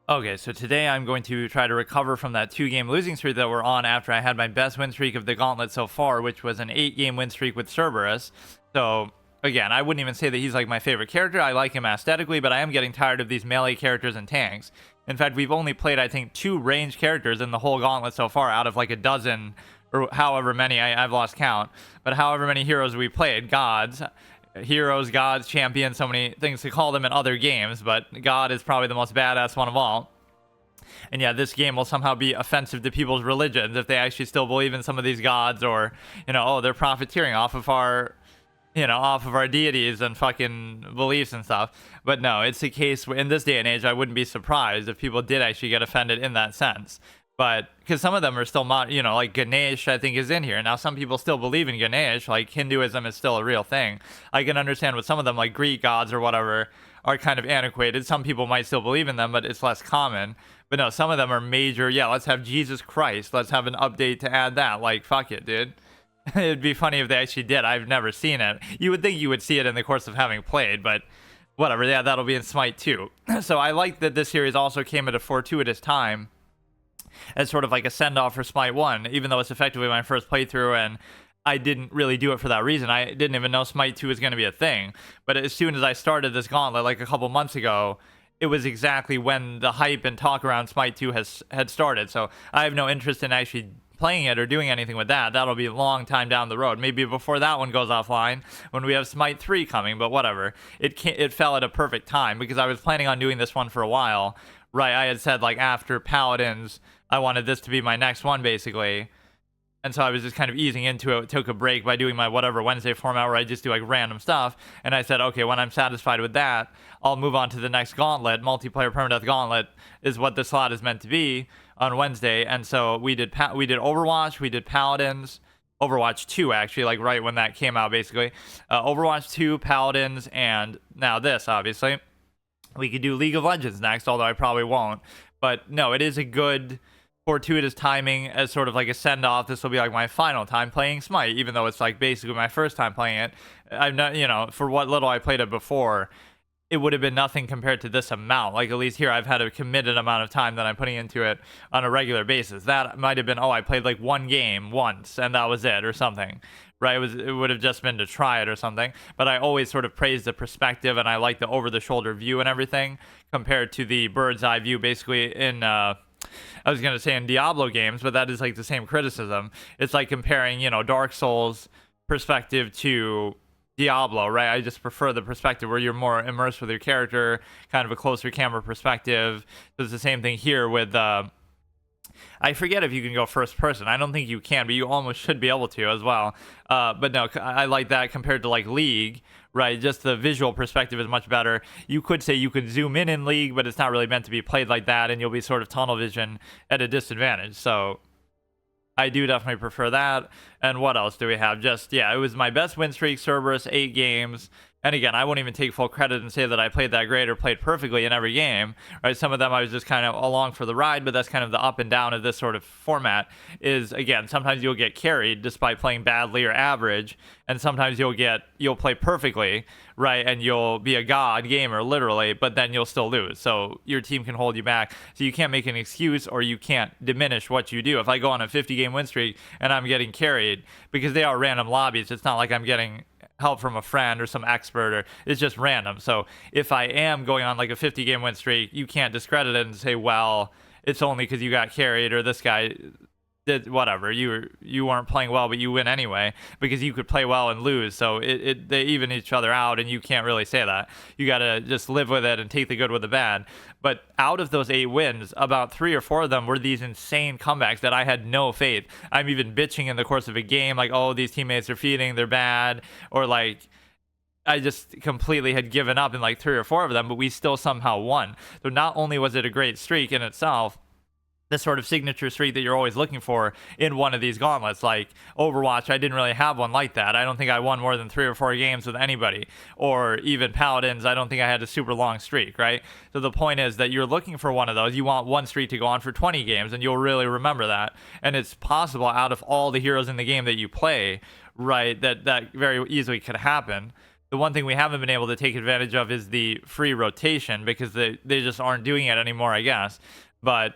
Okay, so today I'm going to try to recover from that 2-game losing streak that we're on after I had my best win streak of the Gauntlet so far, which was an 8-game win streak with Cerberus. So, again, I wouldn't even say that he's like my favorite character. I like him aesthetically, but I am getting tired of these melee characters and tanks. In fact, we've only played, I think, 2 range characters in the whole Gauntlet so far out of like a dozen, or however many, I've lost count. But however many heroes we played, gods, heroes, gods, champions, so many things to call them in other games, but God is probably the most badass one of all. And yeah, this game will somehow be offensive to people's religions if they actually still believe in some of these gods, or, you know, oh, they're profiteering off of our, you know, off of our deities and fucking beliefs and stuff. But no, it's the case in this day and age, I wouldn't be surprised if people did actually get offended in that sense. But because some of them are still, you know, like Ganesh, I think, is in here. Now, some people still believe in Ganesh. Like, Hinduism is still a real thing. I can understand with some of them, like Greek gods or whatever, are kind of antiquated. Some people might still believe in them, but it's less common. But no, some of them are major. Yeah, let's have Jesus Christ. Let's have an update to add that. Like, fuck it, dude. It'd be funny if they actually did. I've never seen it. You would think you would see it in the course of having played, but whatever. Yeah, that'll be in SMITE too. So I like that this series also came at a fortuitous time as sort of like a send-off for SMITE 1, even though it's effectively my first playthrough, and I didn't really do it for that reason. I didn't even know SMITE 2 was going to be a thing. But as soon as I started this Gauntlet, like a couple months ago, it was exactly when the hype and talk around SMITE 2 had started. So I have no interest in actually playing it or doing anything with that. That'll be a long time down the road. Maybe before that one goes offline, when we have SMITE 3 coming, but whatever. It fell at a perfect time, because I was planning on doing this one for a while. Right, I had said, like, after Paladins, I wanted this to be my next one, basically. And so I was just kind of easing into it, took a break by doing my whatever Wednesday format where I just do like random stuff. And I said, okay, when I'm satisfied with that, I'll move on to the next Gauntlet. Multiplayer Permadeath Gauntlet is what the slot is meant to be on Wednesday. And so we did Overwatch, we did Paladins, Overwatch 2 actually, like right when that came out, basically. Overwatch 2, Paladins, and now this, obviously. We could do League of Legends next, although I probably won't. But no, it is a good fortuitous timing as sort of like a send-off. This will be like my final time playing SMITE, even though it's like basically my first time playing it. I'm not, you know, for what little I played it before, it would have been nothing compared to this amount. Like, at least here I've had a committed amount of time that I'm putting into it on a regular basis. That might have been, oh, I played like one game once and that was it, or something, right? It would have just been to try it or something. But I always sort of praise the perspective, and I like the over-the-shoulder view and everything compared to the bird's eye view basically in I was going to say in Diablo games, but that is like the same criticism. It's like comparing, you know, Dark Souls perspective to Diablo, right? I just prefer the perspective where you're more immersed with your character, kind of a closer camera perspective. It's the same thing here with I forget if you can go first person. I don't think you can, but you almost should be able to as well. But no, I like that compared to like League, right? Just the visual perspective is much better. You could say you could zoom in League, but it's not really meant to be played like that, and you'll be sort of tunnel vision at a disadvantage. So I do definitely prefer that. And what else do we have? Just, yeah, it was my best win streak, Cerberus, 8 games. And again, I won't even take full credit and say that I played that great or played perfectly in every game, right? Some of them I was just kind of along for the ride, but that's kind of the up and down of this sort of format is, again, sometimes you'll get carried despite playing badly or average, and sometimes you'll play perfectly, right? And you'll be a god gamer, literally, but then you'll still lose. So your team can hold you back. So you can't make an excuse, or you can't diminish what you do. If I go on a 50-game win streak and I'm getting carried, because they are random lobbies, it's not like I'm getting help from a friend or some expert, or it's just random. So if I am going on like a 50-game win streak, you can't discredit it and say, well, it's only because you got carried, or this guy did whatever. You weren't playing well, but you win anyway, because you could play well and lose. So they even each other out, and you can't really say that. You got to just live with it and take the good with the bad. But out of those 8 wins, about 3 or 4 of them were these insane comebacks that I had no faith. I'm even bitching in the course of a game, like, oh, these teammates are feeding, they're bad, or like, I just completely had given up in like 3 or 4 of them, but we still somehow won. So not only was it a great streak in itself, the sort of signature streak that you're always looking for in one of these gauntlets, like Overwatch, I didn't really have one like that. I don't think I won more than 3 or 4 games with anybody, or even Paladins, I don't think I had a super long streak, right? So the point is that you're looking for one of those. You want one streak to go on for 20 games, and you'll really remember that. And it's possible out of all the heroes in the game that you play, right, that very easily could happen. The one thing we haven't been able to take advantage of is the free rotation, because they just aren't doing it anymore, I guess. But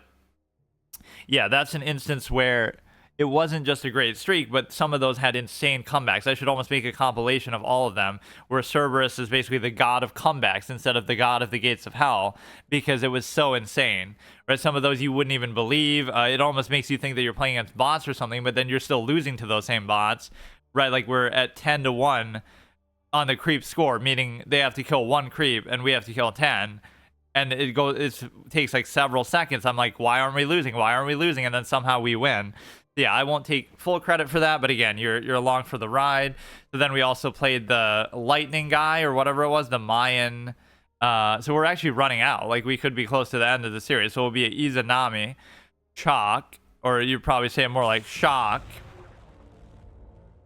yeah, that's an instance where it wasn't just a great streak, but some of those had insane comebacks. I should almost make a compilation of all of them, where Cerberus is basically the god of comebacks instead of the god of the gates of hell, because it was so insane. Right? Some of those you wouldn't even believe. It almost makes you think that you're playing against bots or something, but then you're still losing to those same bots. Right? Like we're at 10-1 on the creep score, meaning they have to kill 1 creep and we have to kill 10. And it takes like several seconds. I'm like, why aren't we losing? Why aren't we losing? And then somehow we win. Yeah, I won't take full credit for that, but again, you're along for the ride. So then we also played the lightning guy or whatever it was, the Mayan. So we're actually running out. Like we could be close to the end of the series. So it'll be an Izanami, Chalk, or you'd probably say it more like Shock.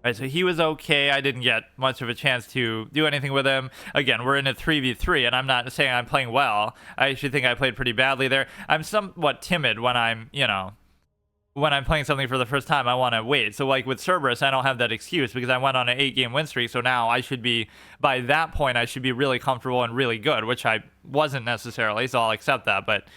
Right, so he was okay. I didn't get much of a chance to do anything with him. Again, we're in a 3v3, and I'm not saying I'm playing well. I actually think I played pretty badly there. I'm somewhat timid when I'm, when I'm playing something for the first time. I want to wait. So like with Cerberus, I don't have that excuse because I went on an 8-game win streak. So now I should be, by that point, I should be really comfortable and really good, which I wasn't necessarily. So I'll accept that. But,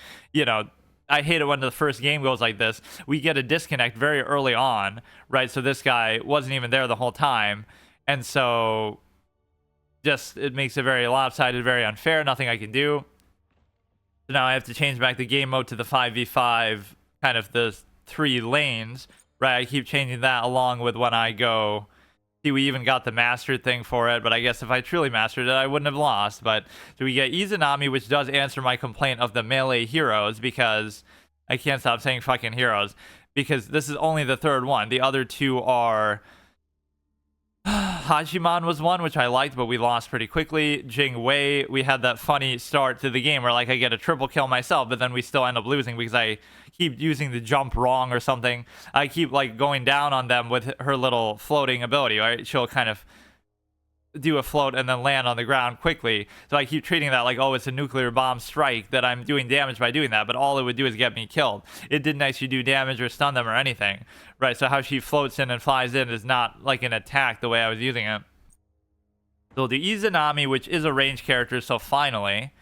I hate it when the first game goes like this. We get a disconnect very early on, right? So this guy wasn't even there the whole time. And so just it makes it very lopsided, very unfair. Nothing I can do. So now I have to change back the game mode to the 5v5, kind of the 3 lanes, right? I keep changing that along with when I go. See, we even got the mastered thing for it, but I guess if I truly mastered it, I wouldn't have lost. But so we get Izanami, which does answer my complaint of the melee heroes, because I can't stop saying fucking heroes, because this is only the 3rd one. The other 2 are Hachiman was one, which I liked, but we lost pretty quickly. Jing Wei, we had that funny start to the game where like I get a triple kill myself, but then we still end up losing because I keep using the jump wrong or something. I keep like going down on them with her little floating ability, right? She'll kind of do a float and then land on the ground quickly. So I keep treating that like, oh, it's a nuclear bomb strike, that I'm doing damage by doing that, but all it would do is get me killed. It didn't actually do damage or stun them or anything, right? So how she floats in and flies in is not like an attack the way I was using it. So the Izanami, which is a range character, so finally,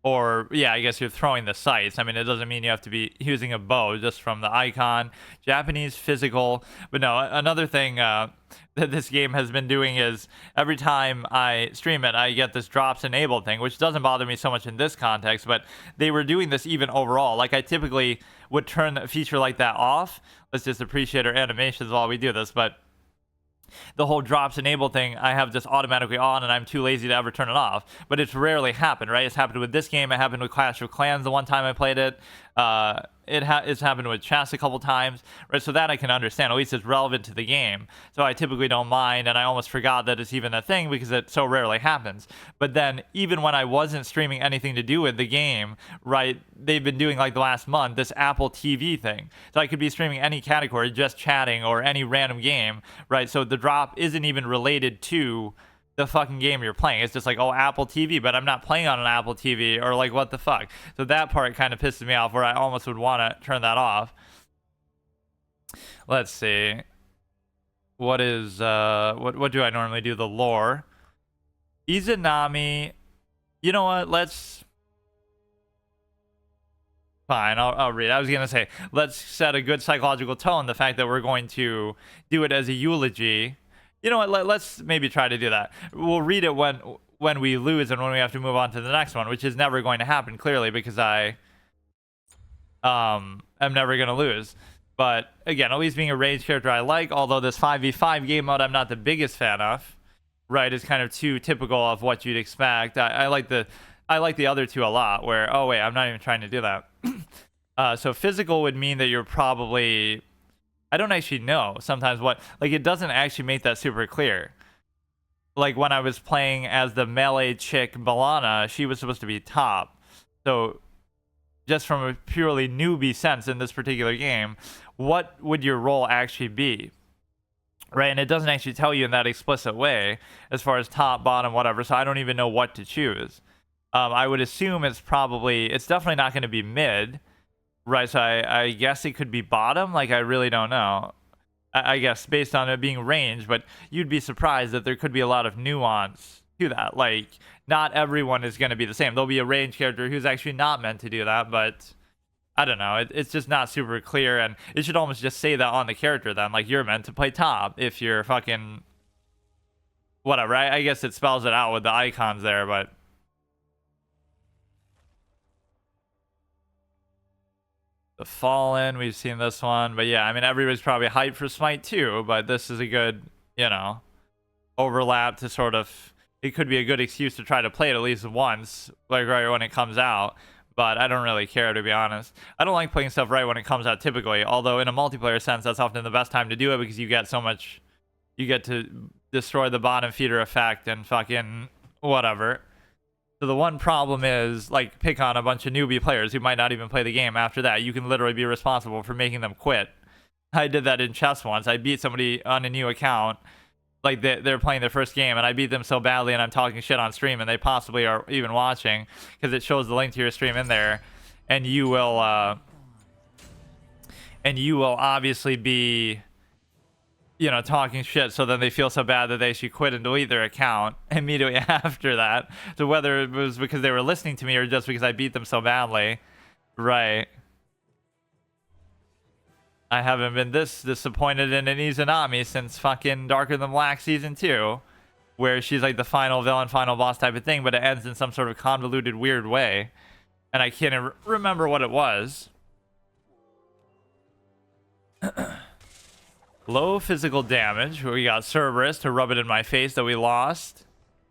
or yeah, I guess you're throwing the sights. I mean, it doesn't mean you have to be using a bow, just from the icon. Japanese physical. But no, another thing that this game has been doing is every time I stream it, I get this drops enabled thing, which doesn't bother me so much in this context, but they were doing this even overall. Like I typically would turn a feature like that off. Let's just appreciate our animations while we do this, but the whole drops enable thing I have just automatically on, and I'm too lazy to ever turn it off. But it's rarely happened, right? It's happened with this game. It happened with Clash of Clans the one time I played it. It's happened with chess a couple times, right? So that I can understand. At least it's relevant to the game. So I typically don't mind, and I almost forgot that it's even a thing because it so rarely happens. But then even when I wasn't streaming anything to do with the game, right, they've been doing like the last month this Apple TV thing. So I could be streaming any category, just chatting or any random game, right? So the drop isn't even related to the fucking game you're playing. It's just like, oh, Apple TV, but I'm not playing on an Apple TV, or like, what the fuck? So that part kind of pisses me off, where I almost would want to turn that off. Let's see. What is, what do I normally do? The lore. Izanami. You know what? Fine, I'll read. I was going to say, let's set a good psychological tone. The fact that we're going to do it as a eulogy. You know what? Let's maybe try to do that. We'll read it when we lose and when we have to move on to the next one, which is never going to happen, clearly, because I am never going to lose. But again, at least being a rage character I like, although this 5v5 game mode I'm not the biggest fan of, right? It's kind of too typical of what you'd expect. I like the other 2 a lot, where, oh wait, I'm not even trying to do that. So physical would mean that you're probably, I don't actually know sometimes what, like it doesn't actually make that super clear. Like when I was playing as the melee chick Balana, she was supposed to be top. So just from a purely newbie sense in this particular game, what would your role actually be? Right, and it doesn't actually tell you in that explicit way as far as top, bottom, whatever, so I don't even know what to choose. I would assume it's definitely not going to be mid. Right, so I guess it could be bottom. Like, I really don't know. I guess based on it being range, but you'd be surprised that there could be a lot of nuance to that. Like, not everyone is going to be the same. There'll be a range character who's actually not meant to do that, but I don't know. It's just not super clear, and it should almost just say that on the character then. Like, you're meant to play top if you're fucking whatever. I guess it spells it out with the icons there, but the Fallen, we've seen this one. But yeah, I mean, everybody's probably hyped for Smite too, but this is a good, you know, overlap to sort of, it could be a good excuse to try to play it at least once, like right when it comes out. But I don't really care, to be honest. I don't like playing stuff right when it comes out typically, although in a multiplayer sense, that's often the best time to do it because you get so much, you get to destroy the bottom feeder effect and fucking whatever. So the one problem is, like, pick on a bunch of newbie players who might not even play the game after that. You can literally be responsible for making them quit. I did that in chess once. I beat somebody on a new account. Like, they're playing their first game, and I beat them so badly, and I'm talking shit on stream, and they possibly are even watching, because it shows the link to your stream in there, and you will obviously be, you know, talking shit, so then they feel so bad that they should quit and delete their account immediately after that. So whether it was because they were listening to me or just because I beat them so badly, right? I haven't been this disappointed in an Izanami since fucking Darker Than Black Season 2, where she's like the final villain, final boss type of thing, but it ends in some sort of convoluted, weird way. And I can't remember what it was. Low physical damage. We got Cerberus to rub it in my face that we lost.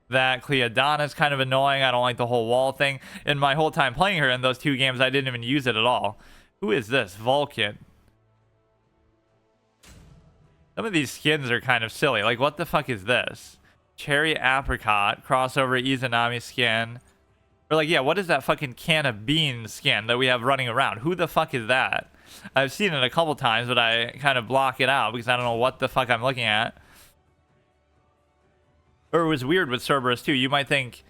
That Cleodon is kind of annoying. I don't like the whole wall thing. In my whole time playing her in those two games, I didn't even use it at all. Who is this? Vulcan. Some of these skins are kind of silly. Like, what the fuck is this? Cherry Apricot, crossover Izanami skin. Or like, yeah, what is that fucking can of bean skin that we have running around? Who the fuck is that? I've seen it a couple times, but I kind of block it out because I don't know what the fuck I'm looking at. Or it was weird with Cerberus too. You might think,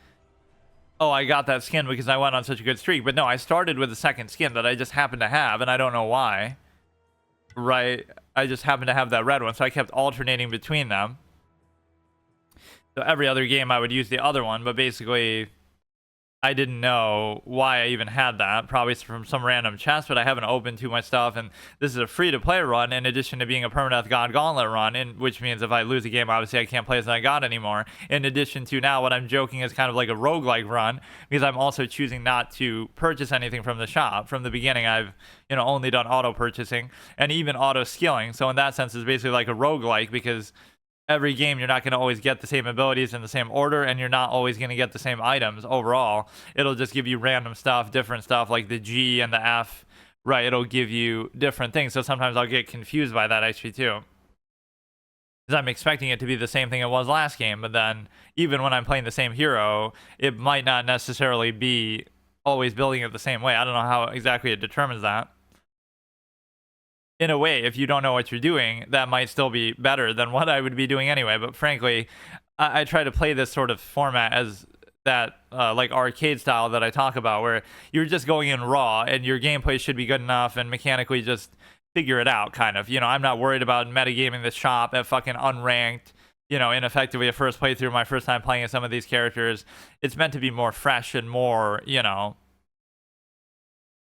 oh, I got that skin because I went on such a good streak. But no, I started with the second skin that I just happened to have, and I don't know why. Right? I just happened to have that red one, so I kept alternating between them. So every other game I would use the other one, but basically I didn't know why I even had that. Probably from some random chest, but I haven't opened too much stuff, and this is a free-to-play run in addition to being a Permadeath God Gauntlet run, which means if I lose a game, obviously I can't play as I God anymore. In addition to now what I'm joking is kind of like a roguelike run, because I'm also choosing not to purchase anything from the shop. From the beginning, I've, you know, only done auto-purchasing and even auto-skilling, so in that sense it's basically like a roguelike, because every game you're not going to always get the same abilities in the same order, and you're not always going to get the same items overall. It'll just give you random stuff, different stuff, like the G and the F, right? It'll give you different things, so sometimes I'll get confused by that actually too, because I'm expecting it to be the same thing it was last game, but then even when I'm playing the same hero, it might not necessarily be always building it the same way. I don't know how exactly it determines that. In a way, if you don't know what you're doing, that might still be better than what I would be doing anyway. But frankly, I try to play this sort of format as that like arcade style that I talk about, where you're just going in raw and your gameplay should be good enough and mechanically just figure it out, kind of. You know, I'm not worried about metagaming the shop at fucking unranked, you know, ineffectively a first playthrough, my first time playing as some of these characters. It's meant to be more fresh and more, you know,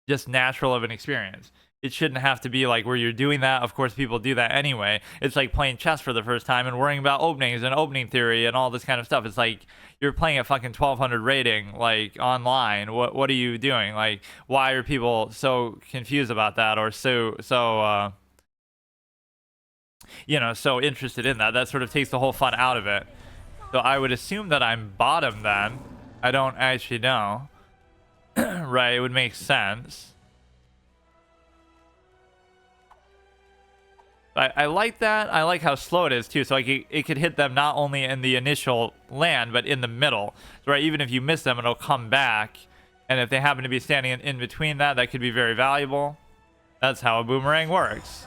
just natural of an experience. It shouldn't have to be like where you're doing that. Of course, people do that anyway. It's like playing chess for the first time and worrying about openings and opening theory and all this kind of stuff. It's like you're playing a fucking 1200 rating, like, online. What are you doing? Like, why are people so confused about that, or so you know, so interested in that? That sort of takes the whole fun out of it. So I would assume that I'm bottom then. I don't actually know. Right, it would make sense. I like that. I like how slow it is too. So like it could hit them not only in the initial land, but in the middle. So, right, even if you miss them, it'll come back. And if they happen to be standing in between that, that could be very valuable. That's how a boomerang works.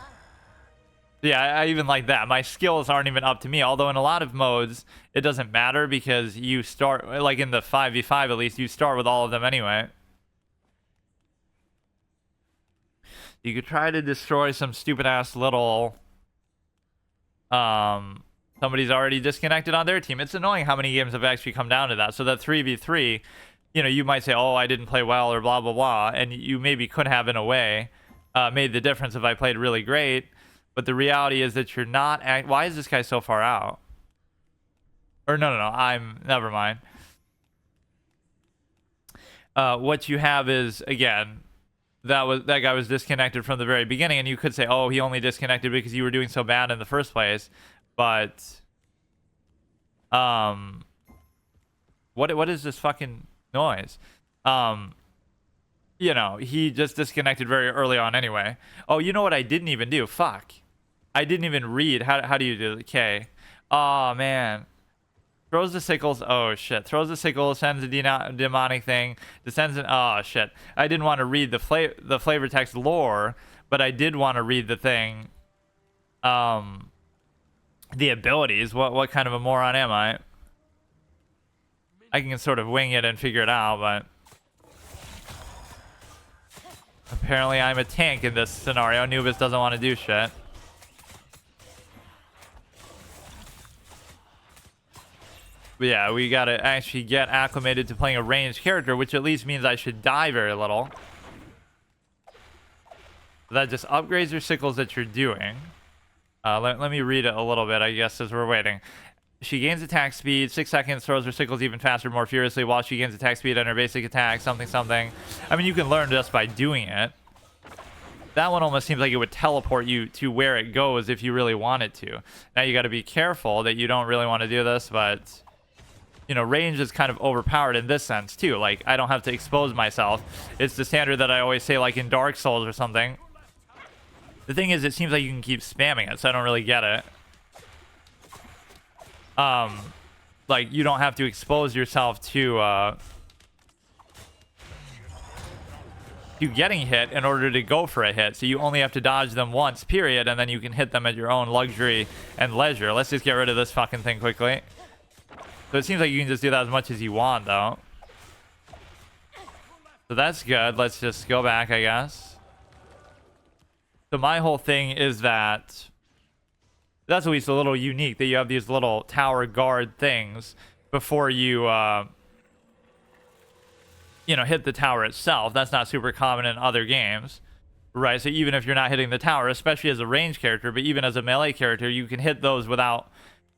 Yeah, I even like that. My skills aren't even up to me. Although in a lot of modes, it doesn't matter because you start, like in the 5v5 at least, you start with all of them anyway. You could try to destroy some stupid ass little Somebody's already disconnected on their team. It's annoying how many games have actually come down to that. So that 3v3, you know, you might say, oh, I didn't play well or blah, blah, blah. And you maybe could have, in a way, made the difference if I played really great. But the reality is that you're not... Why is this guy so far out? Or no. Never mind. What you have is, again, that guy was disconnected from the very beginning, and you could say, oh, he only disconnected because you were doing so bad in the first place. But what is this fucking noise? You know, he just disconnected very early on anyway. Oh, you know what I didn't even do? Fuck. I didn't even read. How do you do the K? Oh man. Throws the sickles. Oh shit. Throws the sickles. Sends a demonic thing. Descends an... Oh shit. I didn't want to read the flavor text lore, but I did want to read the thing. The abilities. What kind of a moron am I? I can sort of wing it and figure it out, but apparently I'm a tank in this scenario. Anubis doesn't want to do shit. But yeah, we gotta actually get acclimated to playing a ranged character, which at least means I should die very little. That just upgrades your sickles that you're doing. Let me read it a little bit, I guess, as we're waiting. She gains attack speed, 6 seconds, throws her sickles even faster, more furiously, while she gains attack speed on her basic attack, something. I mean, you can learn just by doing it. That one almost seems like it would teleport you to where it goes if you really wanted to. Now, you got to be careful that you don't really want to do this, but... You know, range is kind of overpowered in this sense, too. Like, I don't have to expose myself. It's the standard that I always say, like, in Dark Souls or something. The thing is, it seems like you can keep spamming it, so I don't really get it. Like, you don't have to expose yourself to getting hit in order to go for a hit. So you only have to dodge them once, period, and then you can hit them at your own luxury and leisure. Let's just get rid of this fucking thing quickly. So it seems like you can just do that as much as you want, though. So that's good. Let's just go back, I guess. So my whole thing is that... That's at least a little unique, that you have these little tower guard things before you, you know, hit the tower itself. That's not super common in other games, right? So even if you're not hitting the tower, especially as a ranged character, but even as a melee character, you can hit those without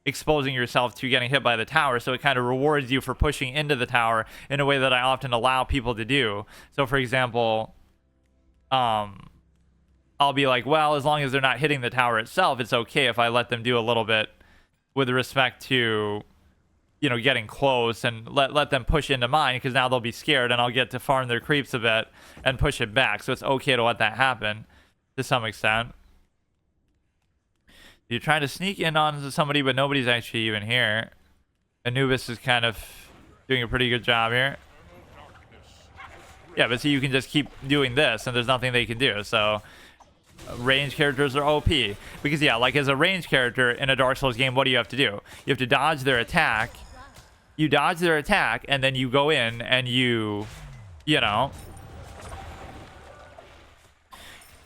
exposing yourself to getting hit by the tower. So it kind of rewards you for pushing into the tower in a way that I often allow people to do. So for example, I'll be like, well, as long as they're not hitting the tower itself, it's okay if I let them do a little bit with respect to, you know, getting close, and let them push into mine, because now they'll be scared and I'll get to farm their creeps a bit and push it back. So it's okay to let that happen to some extent. You're trying to sneak in onto somebody, but nobody's actually even here. Anubis is kind of doing a pretty good job here. Yeah, but see, you can just keep doing this, and there's nothing they can do. So, ranged characters are OP. Because, yeah, like as a ranged character in a Dark Souls game, what do you have to do? You have to dodge their attack. You dodge their attack, and then you go in and you know...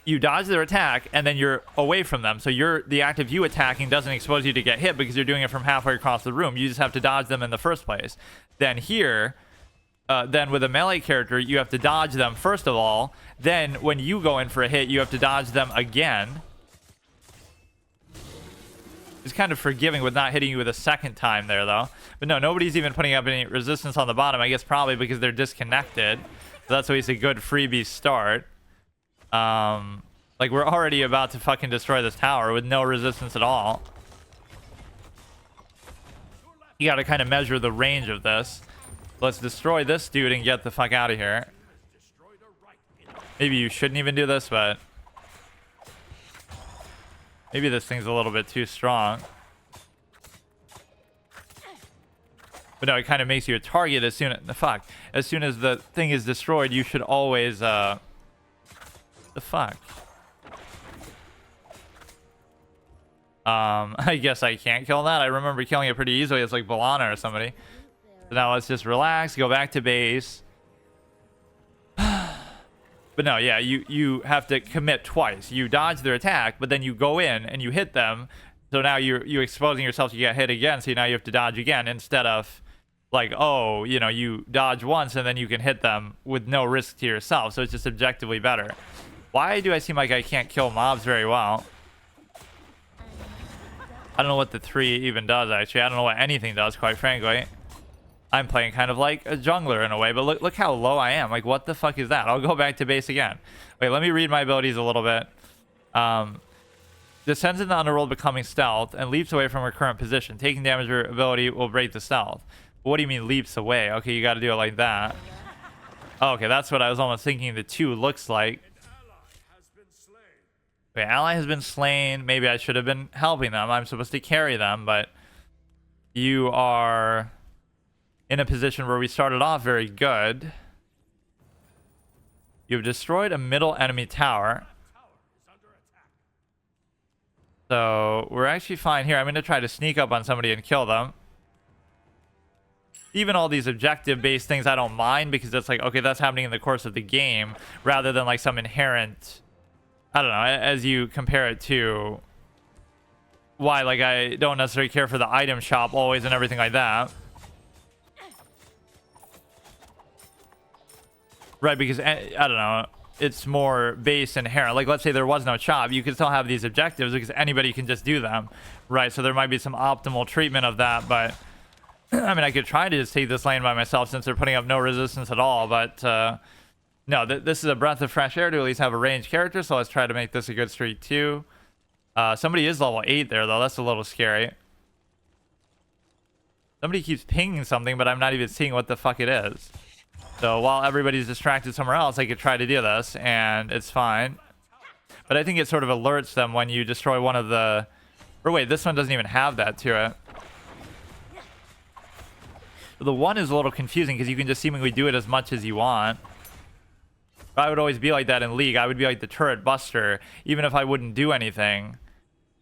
You dodge their attack, and then you're away from them. So the act of you attacking doesn't expose you to get hit because you're doing it from halfway across the room. You just have to dodge them in the first place. Then here, then with a melee character, you have to dodge them first of all. Then when you go in for a hit, you have to dodge them again. It's kind of forgiving with not hitting you with a second time there, though. But no, nobody's even putting up any resistance on the bottom. I guess probably because they're disconnected. So that's always a good freebie start. Like, we're already about to fucking destroy this tower with no resistance at all. You gotta kind of measure the range of this. Let's destroy this dude and get the fuck out of here. Maybe you shouldn't even do this, but... Maybe this thing's a little bit too strong. But no, it kind of makes you a target as soon as... As soon as the thing is destroyed, you should always, The fuck? I guess I can't kill that. I remember killing it pretty easily. It's like Balana or somebody. So now let's just relax, go back to base. But no, yeah, you have to commit twice. You dodge their attack, but then you go in and you hit them So now you exposing yourself to get hit again, so now you have to dodge again instead of like, oh, you know, you dodge once and then you can hit them with no risk to yourself. So it's just objectively better. Why do I seem like I can't kill mobs very well? I don't know what the 3 even does, actually. I don't know what anything does, quite frankly. I'm playing kind of like a jungler in a way, but look how low I am. Like, what the fuck is that? I'll go back to base again. Wait, let me read my abilities a little bit. Descends in the underworld, becoming stealth, and leaps away from her current position. Taking damage, her ability will break the stealth. What do you mean leaps away? Okay, you got to do it like that. Oh, okay, that's what I was almost thinking the 2 looks like. Okay, ally has been slain. Maybe I should have been helping them. I'm supposed to carry them, but you are in a position where we started off very good. You've destroyed a middle enemy tower. So we're actually fine here. I'm going to try to sneak up on somebody and kill them. Even all these objective-based things I don't mind, because it's like, okay, that's happening in the course of the game, rather than like some inherent, I don't know, as you compare it to why, like, I don't necessarily care for the item shop always and everything like that. Right, because, I don't know, it's more base inherent. Like, let's say there was no shop, you could still have these objectives because anybody can just do them, right? So there might be some optimal treatment of that, but I mean, I could try to just take this lane by myself since they're putting up no resistance at all, but no, this is a breath of fresh air to at least have a ranged character, so let's try to make this a good streak too. Somebody is level 8 there, though. That's a little scary. Somebody keeps pinging something, but I'm not even seeing what the fuck it is. So while everybody's distracted somewhere else, I could try to do this, and it's fine. But I think it sort of alerts them when you destroy one of the... Or wait, this one doesn't even have that to it. The 1 is a little confusing because you can just seemingly do it as much as you want. But I would always be like that in League. I would be like the turret buster, even if I wouldn't do anything.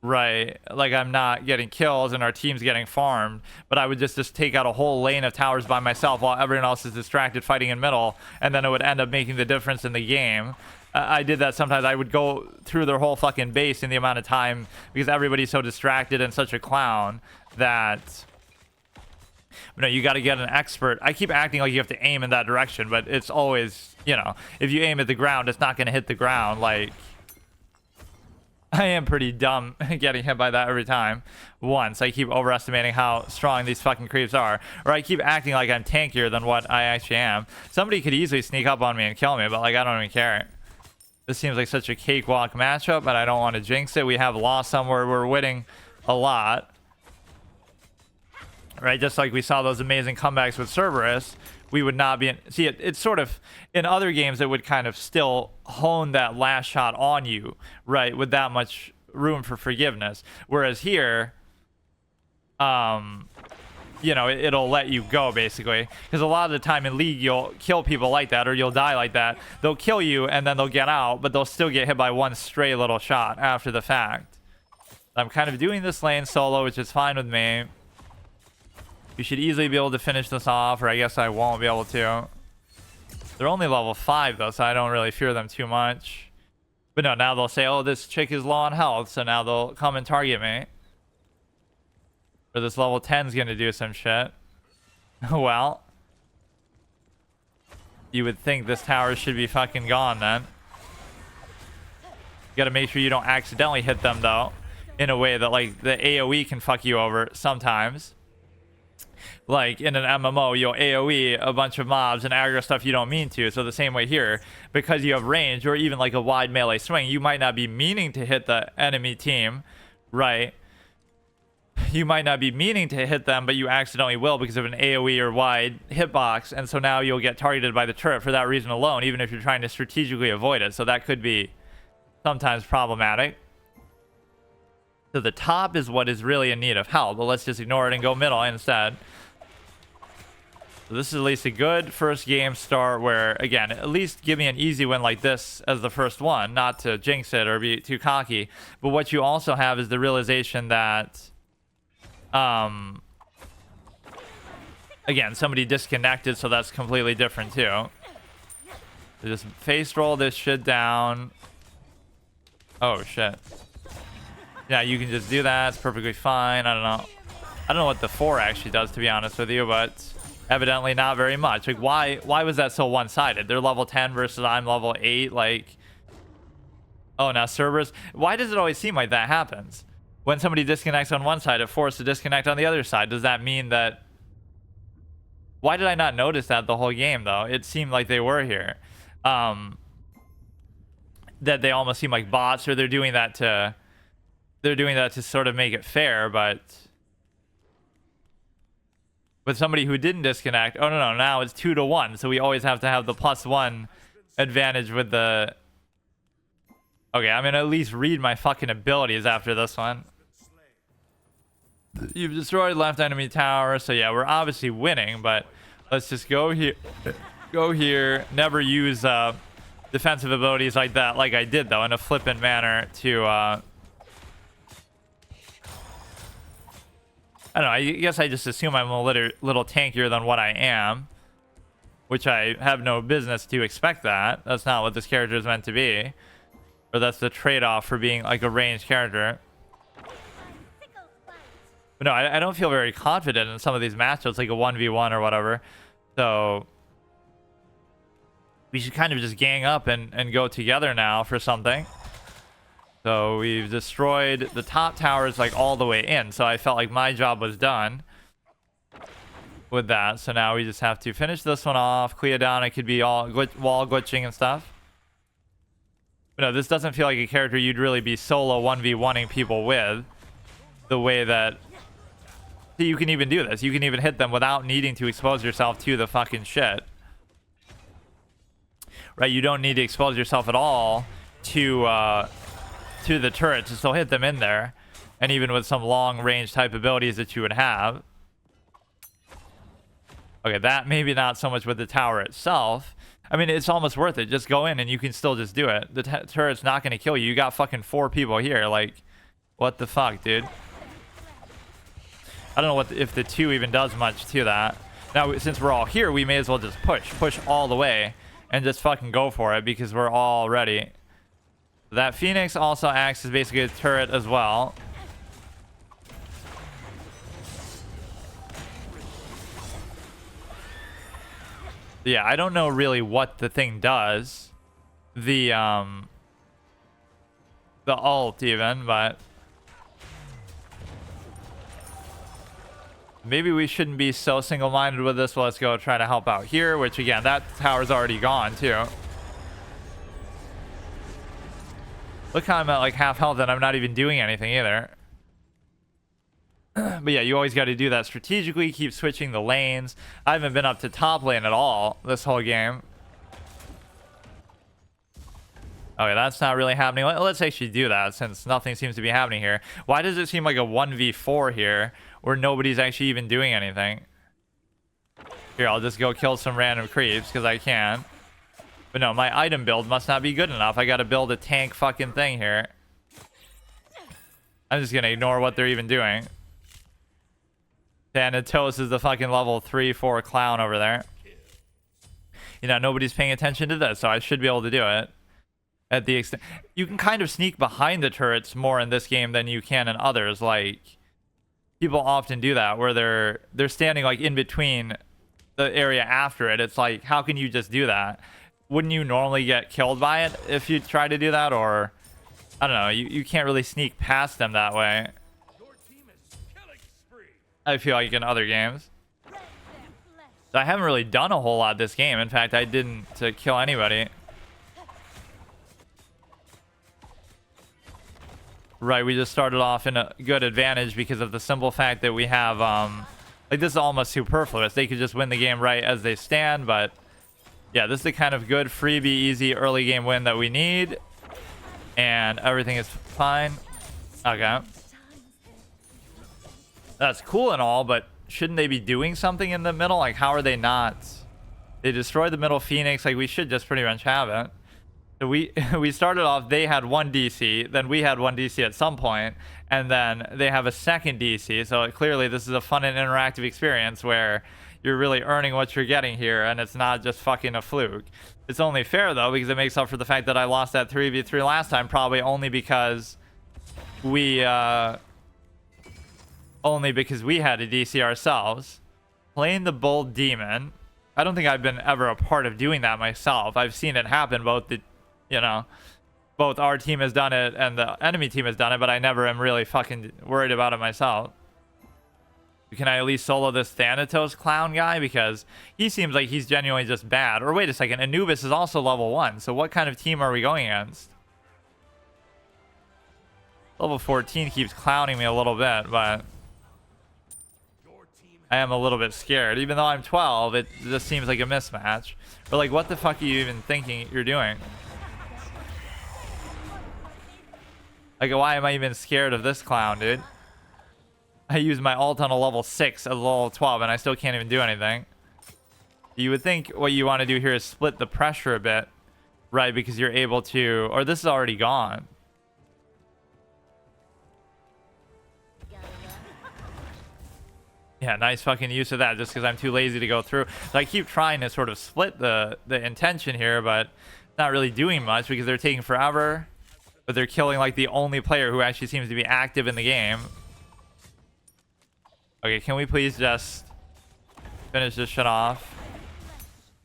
Right? Like, I'm not getting kills and our team's getting farmed, but I would just take out a whole lane of towers by myself while everyone else is distracted fighting in middle, and then it would end up making the difference in the game. I did that sometimes. I would go through their whole fucking base in the amount of time because everybody's so distracted and such a clown that... You know, you got to get an expert. I keep acting like you have to aim in that direction, but it's always, you know, if you aim at the ground, it's not going to hit the ground. Like, I am pretty dumb getting hit by that every time. Once, I keep overestimating how strong these fucking creeps are. Or I keep acting like I'm tankier than what I actually am. Somebody could easily sneak up on me and kill me, but, like, I don't even care. This seems like such a cakewalk matchup, but I don't want to jinx it. We have lost somewhere. We're winning a lot. Right, just like we saw those amazing comebacks with Cerberus, we would not be in... See, it's sort of... In other games, it would kind of still hone that last shot on you, right, with that much room for forgiveness. Whereas here, you know, it'll let you go, basically. Because a lot of the time in League, you'll kill people like that, or you'll die like that. They'll kill you, and then they'll get out, but they'll still get hit by one stray little shot after the fact. I'm kind of doing this lane solo, which is fine with me. You should easily be able to finish this off, or I guess I won't be able to. They're only level 5, though, so I don't really fear them too much. But no, now they'll say, oh, this chick is low on health, so now they'll come and target me. Or this level 10's gonna do some shit. Well, you would think this tower should be fucking gone, then. You gotta make sure you don't accidentally hit them, though, in a way that, like, the AoE can fuck you over sometimes. Like in an MMO, you'll AoE a bunch of mobs and aggro stuff you don't mean to. So the same way here, because you have range or even like a wide melee swing, you might not be meaning to hit the enemy team, right? You might not be meaning to hit them, but you accidentally will because of an AoE or wide hitbox. And so now you'll get targeted by the turret for that reason alone, even if you're trying to strategically avoid it. So that could be sometimes problematic. So the top is what is really in need of help, but let's just ignore it and go middle instead. So this is at least a good first game start where, again, at least give me an easy win like this as the first one, not to jinx it or be too cocky. But what you also have is the realization that, again, somebody disconnected, so that's completely different too. So just face roll this shit down. Oh, shit. Yeah, you can just do that. It's perfectly fine. I don't know. I don't know what the 4 actually does, to be honest with you, but evidently not very much. Like, why was that so one-sided? They're level 10 versus I'm level 8. Like, oh, now Cerberus. Why does it always seem like that happens? When somebody disconnects on one side, it forced to disconnect on the other side. Does that mean that... Why did I not notice that the whole game, though? It seemed like they were here. That they almost seem like bots, or they're doing that to sort of make it fair, but with somebody who didn't disconnect, oh no, now it's 2 to 1, so we always have to have the +1 advantage with the... Okay, I'm gonna at least read my fucking abilities after this one. You've destroyed left enemy tower, so yeah, we're obviously winning, but let's just go here, never use defensive abilities like that, like I did though, in a flippant manner to I don't know, I guess I just assume I'm a little tankier than what I am, which I have no business to expect that. That's not what this character is meant to be, or that's the trade-off for being like a ranged character. But no, I don't feel very confident in some of these matchups, like a 1v1 or whatever. So we should kind of just gang up and go together now for something. So we've destroyed the top towers like all the way in. So I felt like my job was done with that. So now we just have to finish this one off. Clea down. It could be all wall glitching and stuff. But no, this doesn't feel like a character you'd really be solo 1v1ing people with. The way that... See, you can even do this. You can even hit them without needing to expose yourself to the fucking shit. Right? You don't need to expose yourself at all to the turret to still hit them in there. And even with some long range type abilities that you would have. Okay, that maybe not so much with the tower itself. I mean, it's almost worth it. Just go in and you can still just do it. The turret's not going to kill you. You got fucking 4 people here. Like, what the fuck, dude? I don't know if the 2 even does much to that. Now, since we're all here, we may as well just push all the way and just fucking go for it because we're all ready. That Phoenix also acts as basically a turret as well. Yeah, I don't know really what the thing does. The ult even, but maybe we shouldn't be so single-minded with this. Well, let's go try to help out here, which again, that tower's already gone too. Look how I'm at like half health and I'm not even doing anything either. But yeah, you always got to do that strategically. Keep switching the lanes. I haven't been up to top lane at all this whole game. Okay, that's not really happening. Let's actually do that since nothing seems to be happening here. Why does it seem like a 1v4 here where nobody's actually even doing anything? Here, I'll just go kill some random creeps because I can. But no, my item build must not be good enough. I got to build a tank fucking thing here. I'm just going to ignore what they're even doing. Thanatos is the fucking level 3-4 clown over there. You know, nobody's paying attention to this, so I should be able to do it. At the extent... You can kind of sneak behind the turrets more in this game than you can in others. Like, people often do that, where they're standing, like, in between the area after it. It's like, how can you just do that? Wouldn't you normally get killed by it if you try to do that? Or, I don't know, you can't really sneak past them that way. I feel like in other games. So I haven't really done a whole lot this game. In fact, I didn't kill anybody. Right, we just started off in a good advantage because of the simple fact that we have, like, this is almost superfluous. They could just win the game right as they stand, but yeah, this is the kind of good, freebie, easy early game win that we need. And everything is fine. Okay. That's cool and all, but shouldn't they be doing something in the middle? Like, how are they not? They destroyed the middle Phoenix. Like, we should just pretty much have it. So we started off, they had 1 DC, then we had 1 DC at some point, and then they have a second DC. So clearly this is a fun and interactive experience where you're really earning what you're getting here, and it's not just fucking a fluke. It's only fair, though, because it makes up for the fact that I lost that 3v3 last time, probably only because we only because we had a DC ourselves. Playing the Bold Demon. I don't think I've been ever a part of doing that myself. I've seen it happen, both both our team has done it and the enemy team has done it, but I never am really fucking worried about it myself. Can I at least solo this Thanatos clown guy? Because he seems like he's genuinely just bad. Or wait a second, Anubis is also level 1. So what kind of team are we going against? Level 14 keeps clowning me a little bit, but I am a little bit scared. Even though I'm 12, it just seems like a mismatch. But like, what the fuck are you even thinking you're doing? Like, why am I even scared of this clown, dude? I use my ult on a level 6 at level 12 and I still can't even do anything. You would think what you want to do here is split the pressure a bit, right? Because you're able to, or this is already gone. Yeah, nice fucking use of that just because I'm too lazy to go through. So I keep trying to sort of split the intention here, but not really doing much because they're taking forever. But they're killing like the only player who actually seems to be active in the game. Okay, can we please just finish this shit off?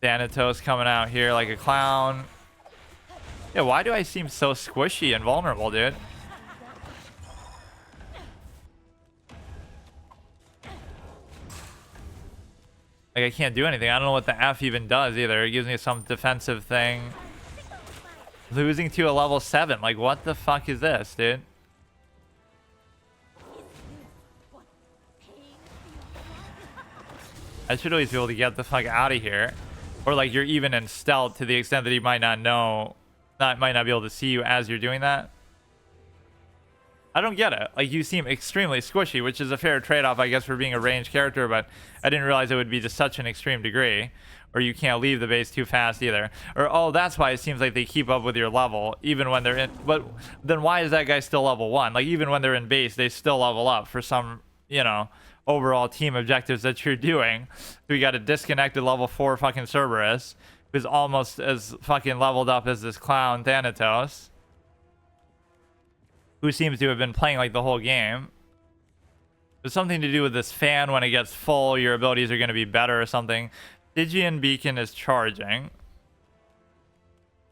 Thanatos coming out here like a clown. Yeah, why do I seem so squishy and vulnerable, dude? Like, I can't do anything. I don't know what the F even does either. It gives me some defensive thing. Losing to a level 7. Like, what the fuck is this, dude? I should always be able to get the fuck out of here. Or like you're even in stealth to the extent that he might not know, might not be able to see you as you're doing that. I don't get it. Like, you seem extremely squishy, which is a fair trade-off, I guess, for being a ranged character, but I didn't realize it would be to such an extreme degree. Or you can't leave the base too fast either. Or, oh, that's why it seems like they keep up with your level, even when they're in... But then why is that guy still level 1? Like, even when they're in base, they still level up for some, overall team objectives that you're doing. So we got a disconnected level 4 fucking Cerberus, who's almost as fucking leveled up as this clown Thanatos, who seems to have been playing like the whole game. There's something to do with this fan. When it gets full, your abilities are going to be better or something. Stygian Beacon is charging.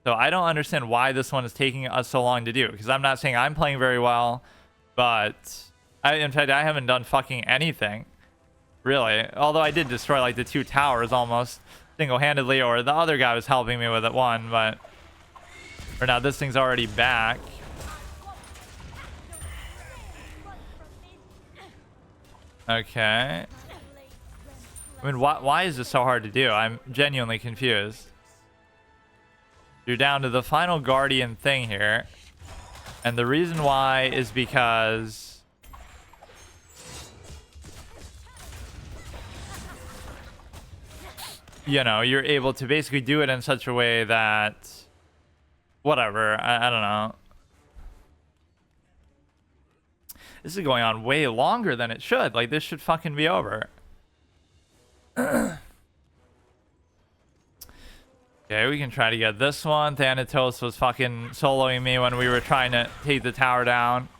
So I don't understand why this one is taking us so long to do, because I'm not saying I'm playing very well, but in fact, I haven't done fucking anything, really. Although I did destroy like the 2 towers almost single-handedly, or the other guy was helping me with it one, but for now, this thing's already back. Okay. I mean, why is this so hard to do? I'm genuinely confused. You're down to the final Guardian thing here. And the reason why is because... you're able to basically do it in such a way that... Whatever, I don't know. This is going on way longer than it should. Like, this should fucking be over. Okay, we can try to get this one. Thanatos was fucking soloing me when we were trying to take the tower down.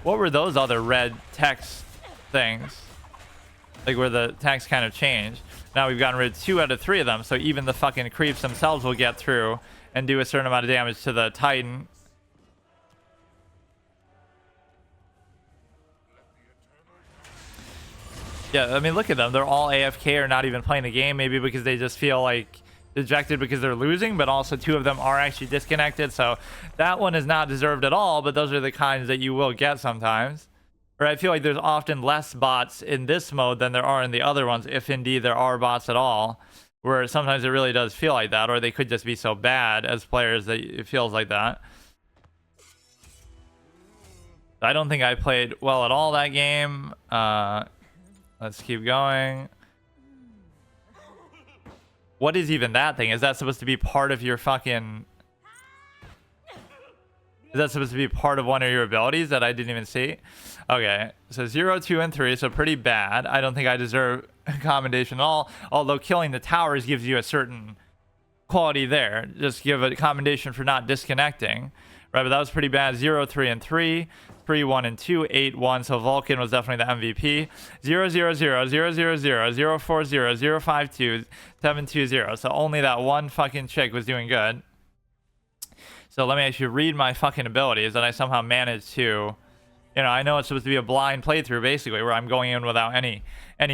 What were those other red text things? Like, where the text kind of changed. Now we've gotten rid of 2 out of 3 of them, so even the fucking creeps themselves will get through and do a certain amount of damage to the Titan. Yeah, I mean, look at them. They're all AFK or not even playing the game, maybe because they just feel like dejected because they're losing, but also 2 of them are actually disconnected, so that one is not deserved at all, but those are the kinds that you will get sometimes. Or I feel like there's often less bots in this mode than there are in the other ones, if indeed there are bots at all, where sometimes it really does feel like that, or they could just be so bad as players that it feels like that. I don't think I played well at all that game. Let's keep going. What is even that thing? Is that supposed to be part of your fucking... Is that supposed to be part of one of your abilities that I didn't even see? Okay, so 0, 2, and 3, so pretty bad. I don't think I deserve commendation at all. Although killing the towers gives you a certain quality there. Just give a commendation for not disconnecting, right? But that was pretty bad. 0, 3, and 3. 3, 1, and 2, 8, 1. So Vulcan was definitely the MVP. 0, 0, 0, 0, 0, 0, 0, 4, 0, 0, 5, 2, 7, 2, 0. So only that one fucking chick was doing good. So let me actually read my fucking abilities that I somehow managed to... You know, I know it's supposed to be a blind playthrough, basically, where I'm going in without any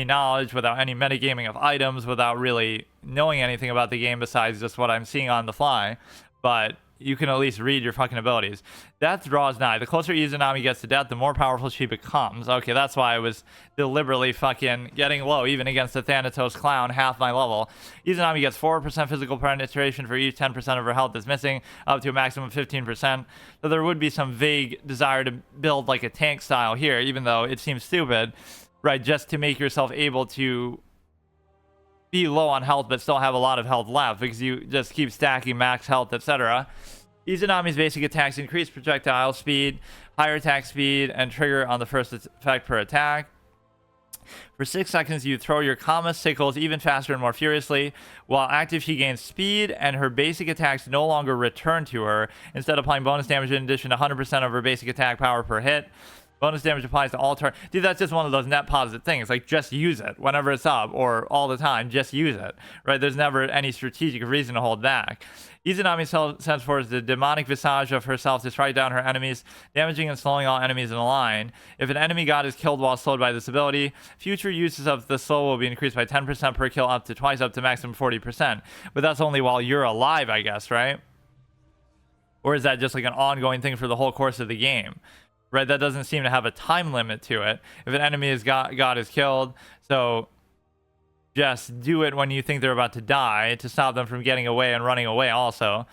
knowledge, without any metagaming of items, without really knowing anything about the game besides just what I'm seeing on the fly. But you can at least read your fucking abilities. Death draws nigh. The closer Izanami gets to death, the more powerful she becomes. Okay, that's why I was deliberately fucking getting low, even against the Thanatos clown, half my level. Izanami gets 4% physical penetration for each 10% of her health is missing, up to a maximum of 15%. So there would be some vague desire to build like a tank style here, even though it seems stupid, right? Just to make yourself able to be low on health but still have a lot of health left because you just keep stacking max health, etc. Izanami's basic attacks increase projectile speed, higher attack speed, and trigger on the first effect per attack. For 6 seconds, you throw your Kama sickles even faster and more furiously. While active, she gains speed, and her basic attacks no longer return to her, instead applying bonus damage in addition to 100% of her basic attack power per hit. Bonus damage applies to all turn. Dude, that's just one of those net positive things. Like, just use it whenever it's up, or all the time, just use it, right? There's never any strategic reason to hold back. Izanami sends forth the demonic visage of herself to strike down her enemies, damaging and slowing all enemies in a line. If an enemy god is killed while slowed by this ability, future uses of the slow will be increased by 10% per kill, up to twice, up to maximum 40%. But that's only while you're alive, I guess, right? Or is that just like an ongoing thing for the whole course of the game? Right, that doesn't seem to have a time limit to it. If an enemy is god is killed, so just do it when you think they're about to die to stop them from getting away and running away also.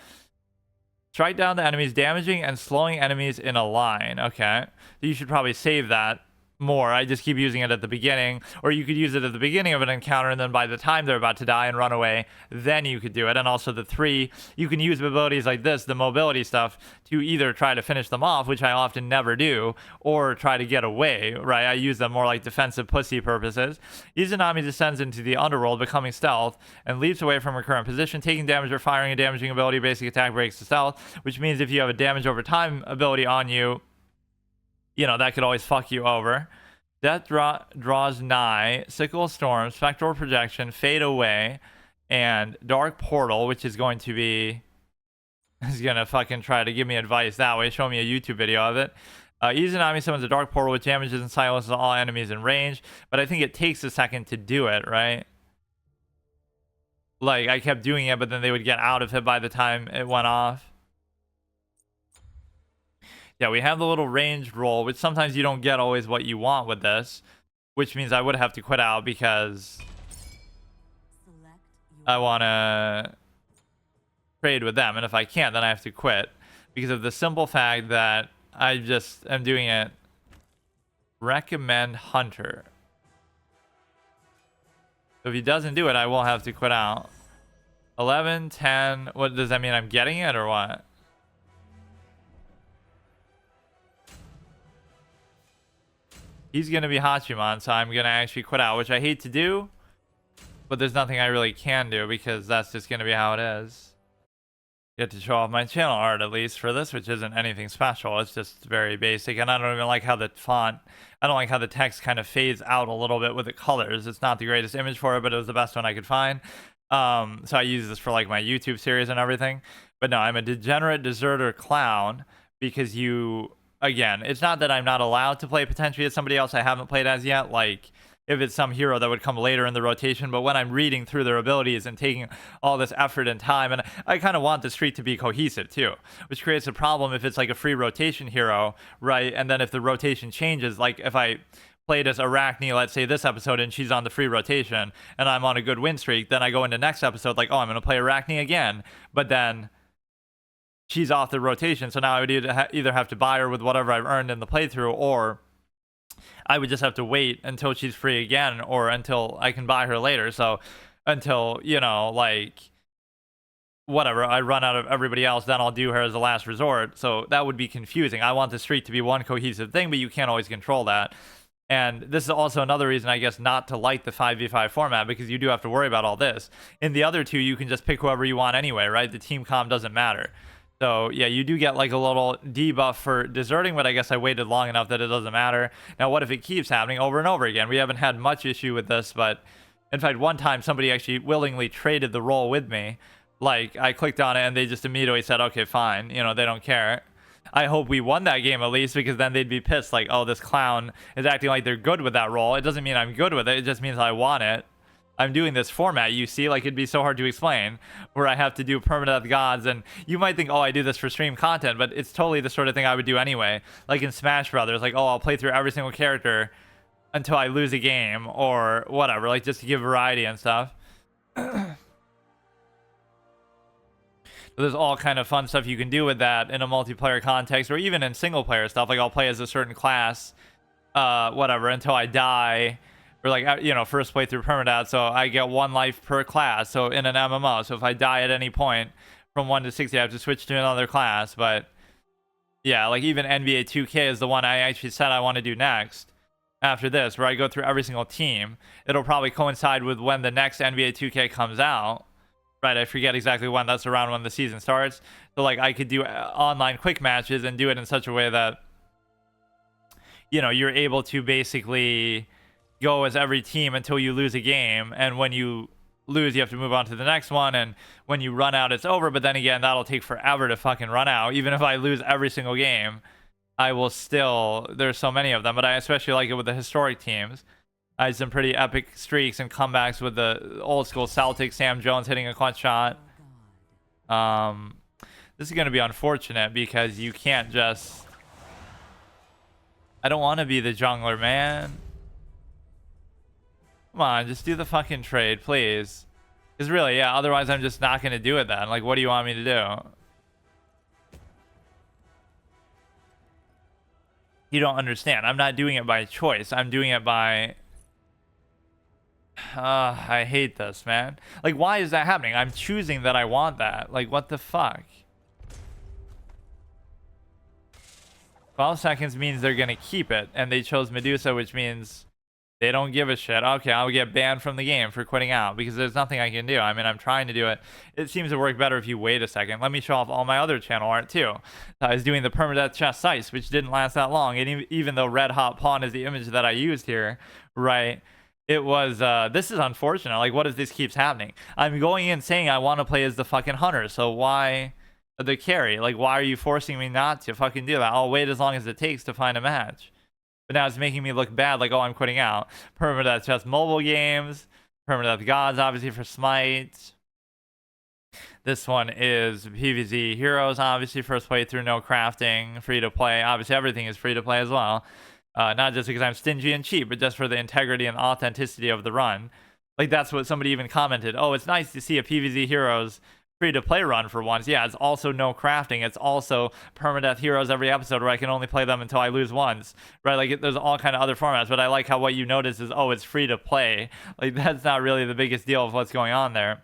Strike down the enemies, damaging and slowing enemies in a line. Okay, you should probably save that more. I just keep using it at the beginning, or you could use it at the beginning of an encounter, and then by the time they're about to die and run away, then you could do it. And also the 3, you can use abilities like this, the mobility stuff, to either try to finish them off, which I often never do, or try to get away, right? I use them more like defensive pussy purposes. Izanami descends into the underworld, becoming stealth, and leaps away from her current position, taking damage or firing a damaging ability. Basic attack breaks to stealth, which means if you have a damage over time ability on you, you know, that could always fuck you over. Death draws nigh, Sickle Storm, Spectral Projection, Fade Away, and Dark Portal, which is going to be... is going to fucking try to give me advice that way, show me a YouTube video of it. Izanami summons a Dark Portal, which damages and silences all enemies in range, but I think it takes a second to do it, right? Like, I kept doing it, but then they would get out of it by the time it went off. Yeah, we have the little ranged roll, which sometimes you don't get always what you want with this, which means I would have to quit out because I want to trade with them. And if I can't, then I have to quit because of the simple fact that I just am doing it. Recommend Hunter. So if he doesn't do it, I will have to quit out. 11, 10. What does that mean? I'm getting it or what? He's going to be Hachiman, so I'm going to actually quit out, which I hate to do. But there's nothing I really can do because that's just going to be how it is. Get to show off my channel art at least for this, which isn't anything special. It's just very basic. And I don't even like how the font, I don't like how the text kind of fades out a little bit with the colors. It's not the greatest image for it, but it was the best one I could find. So I use this for like my YouTube series and everything. But no, I'm a degenerate deserter clown because you... Again, it's not that I'm not allowed to play potentially as somebody else I haven't played as yet, like if it's some hero that would come later in the rotation, but when I'm reading through their abilities and taking all this effort and time, and I kind of want the streak to be cohesive too, which creates a problem if it's like a free rotation hero, right? And then if the rotation changes, like if I played as Arachne, let's say this episode, and she's on the free rotation, and I'm on a good win streak, then I go into next episode like, oh, I'm going to play Arachne again, but then... she's off the rotation, so now I would either have to buy her with whatever I've earned in the playthrough, or I would just have to wait until she's free again, or until I can buy her later. So until, you know, like, whatever, I run out of everybody else, then I'll do her as a last resort. So that would be confusing. I want the streak to be one cohesive thing, but you can't always control that. And this is also another reason, I guess, not to like the 5v5 format, because you do have to worry about all this. In the other two, you can just pick whoever you want anyway, right? The team comp doesn't matter. So yeah, you do get like a little debuff for deserting, but I guess I waited long enough that it doesn't matter. Now, what if it keeps happening over and over again? We haven't had much issue with this, but in fact, one time somebody actually willingly traded the role with me. Like, I clicked on it and they just immediately said, okay, fine. You know, they don't care. I hope we won that game at least, because then they'd be pissed. Like, oh, this clown is acting like they're good with that role. It doesn't mean I'm good with it. It just means I want it. I'm doing this format, you see, like it'd be so hard to explain, where I have to do permadeath gods, and you might think, oh, I do this for stream content, but it's totally the sort of thing I would do anyway. Like in Smash Brothers, like, oh, I'll play through every single character until I lose a game or whatever, like just to give variety and stuff. There's all kind of fun stuff you can do with that in a multiplayer context, or even in single player stuff. Like I'll play as a certain class, whatever, until I die. Or like, you know, first playthrough permadeath, so I get 1 life per class. So in an MMO, so if I die at any point from 1 to 60, I have to switch to another class. But yeah, like even NBA 2K is the one I actually said I want to do next after this, where I go through every single team. It'll probably coincide with when the next NBA 2K comes out, right? I forget exactly when. That's around when the season starts. So like I could do online quick matches and do it in such a way that, you know, you're able to basically go as every team until you lose a game, and when you lose, you have to move on to the next one, and when you run out, it's over. But then again, that'll take forever to fucking run out. Even if I lose every single game, I will still, there's so many of them. But I especially like it with the historic teams. I had some pretty epic streaks and comebacks with the old school Celtics, Sam Jones hitting a clutch shot. This is going to be unfortunate, because you can't just, I don't want to be the jungler, man. Come on, just do the fucking trade, please. Because really, yeah, otherwise I'm just not going to do it then. Like, what do you want me to do? You don't understand. I'm not doing it by choice. I'm doing it by... I hate this, man. Like, why is that happening? I'm choosing that I want that. Like, what the fuck? 12 seconds means they're going to keep it. And they chose Medusa, which means... they don't give a shit. Okay, I'll get banned from the game for quitting out, because there's nothing I can do. I mean, I'm trying to do it. It seems to work better if you wait a second. Let me show off all my other channel art too. I was doing the permadeath chest ice, which didn't last that long. And even though Red Hot Pawn is the image that I used here, right? It was, this is unfortunate. Like, what if this keeps happening? I'm going in saying I want to play as the fucking hunter, so why the carry? Like, why are you forcing me not to fucking do that? I'll wait as long as it takes to find a match. But now it's making me look bad, like, oh, I'm quitting out. Permadeath just mobile games. Permadeath gods, obviously, for Smite. This one is PvZ Heroes, obviously, first playthrough, no crafting, free to play. Obviously, everything is free to play as well. Not just because I'm stingy and cheap, but just for the integrity and authenticity of the run. Like, that's what somebody even commented. Oh, it's nice to see a PvZ Heroes free-to-play run for once. Yeah, it's also no crafting. It's also permadeath heroes every episode, where I can only play them until I lose once, right? Like, there's all kind of other formats, but I like how what you notice is, oh, it's free-to-play. Like, that's not really the biggest deal of what's going on there.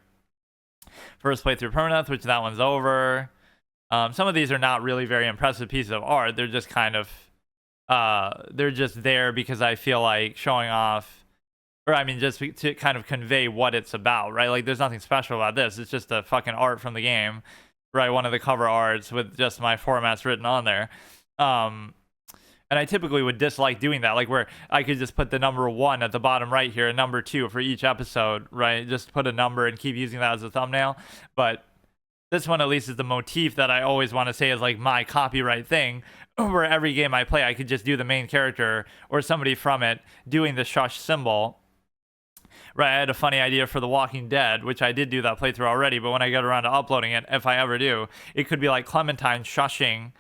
First playthrough permadeath, which that one's over. Some of these are not really very impressive pieces of art. They're just kind of, they're just there because I feel like showing off, or I mean, just to kind of convey what it's about, right? Like, there's nothing special about this. It's just a fucking art from the game, right? One of the cover arts with just my formats written on there. And I typically would dislike doing that, like where I could just put the number 1 at the bottom right here and number 2 for each episode, right? Just put a number and keep using that as a thumbnail. But this one at least is the motif that I always want to say is like my copyright thing, where every game I play, I could just do the main character or somebody from it doing the shush symbol. Right, I had a funny idea for The Walking Dead, which I did do that playthrough already, but when I get around to uploading it, if I ever do, it could be like Clementine shushing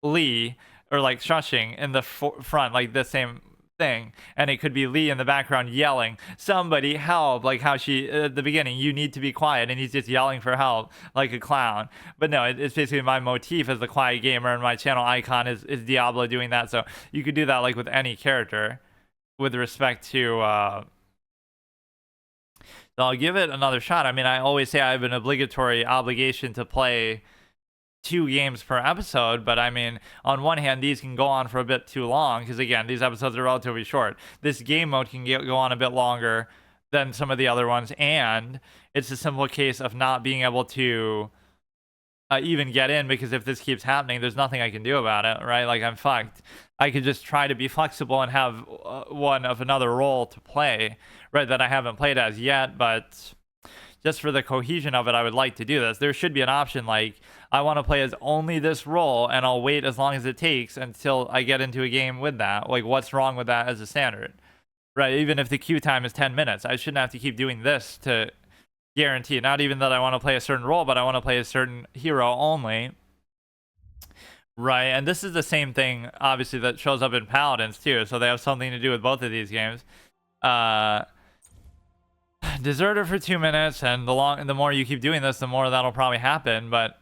Lee, or like shushing in the front, like the same thing, and it could be Lee in the background yelling, somebody help, like how she, at the beginning, you need to be quiet, and he's just yelling for help, like a clown. But no, it's basically my motif as the quiet gamer, and my channel icon is Diablo doing that, so you could do that like with any character, with respect to, so I'll give it another shot. I mean, I always say I have an obligatory obligation to play 2 games per episode, but I mean, on one hand, these can go on for a bit too long because again, these episodes are relatively short. This game mode can go on a bit longer than some of the other ones, and it's a simple case of not being able to even get in, because if this keeps happening, there's nothing I can do about it, right? Like, I'm fucked. I could just try to be flexible and have one of another role to play, right, that I haven't played as yet, but just for the cohesion of it, I would like to do this. There should be an option like, I want to play as only this role, and I'll wait as long as it takes until I get into a game with that. Like, what's wrong with that as a standard? Right, even if the queue time is 10 minutes, I shouldn't have to keep doing this to guarantee, not even that I want to play a certain role, but I want to play a certain hero only. Right, and this is the same thing, obviously, that shows up in Paladins, too, so they have something to do with both of these games. Deserter for 2 minutes, and the more you keep doing this, the more that'll probably happen, but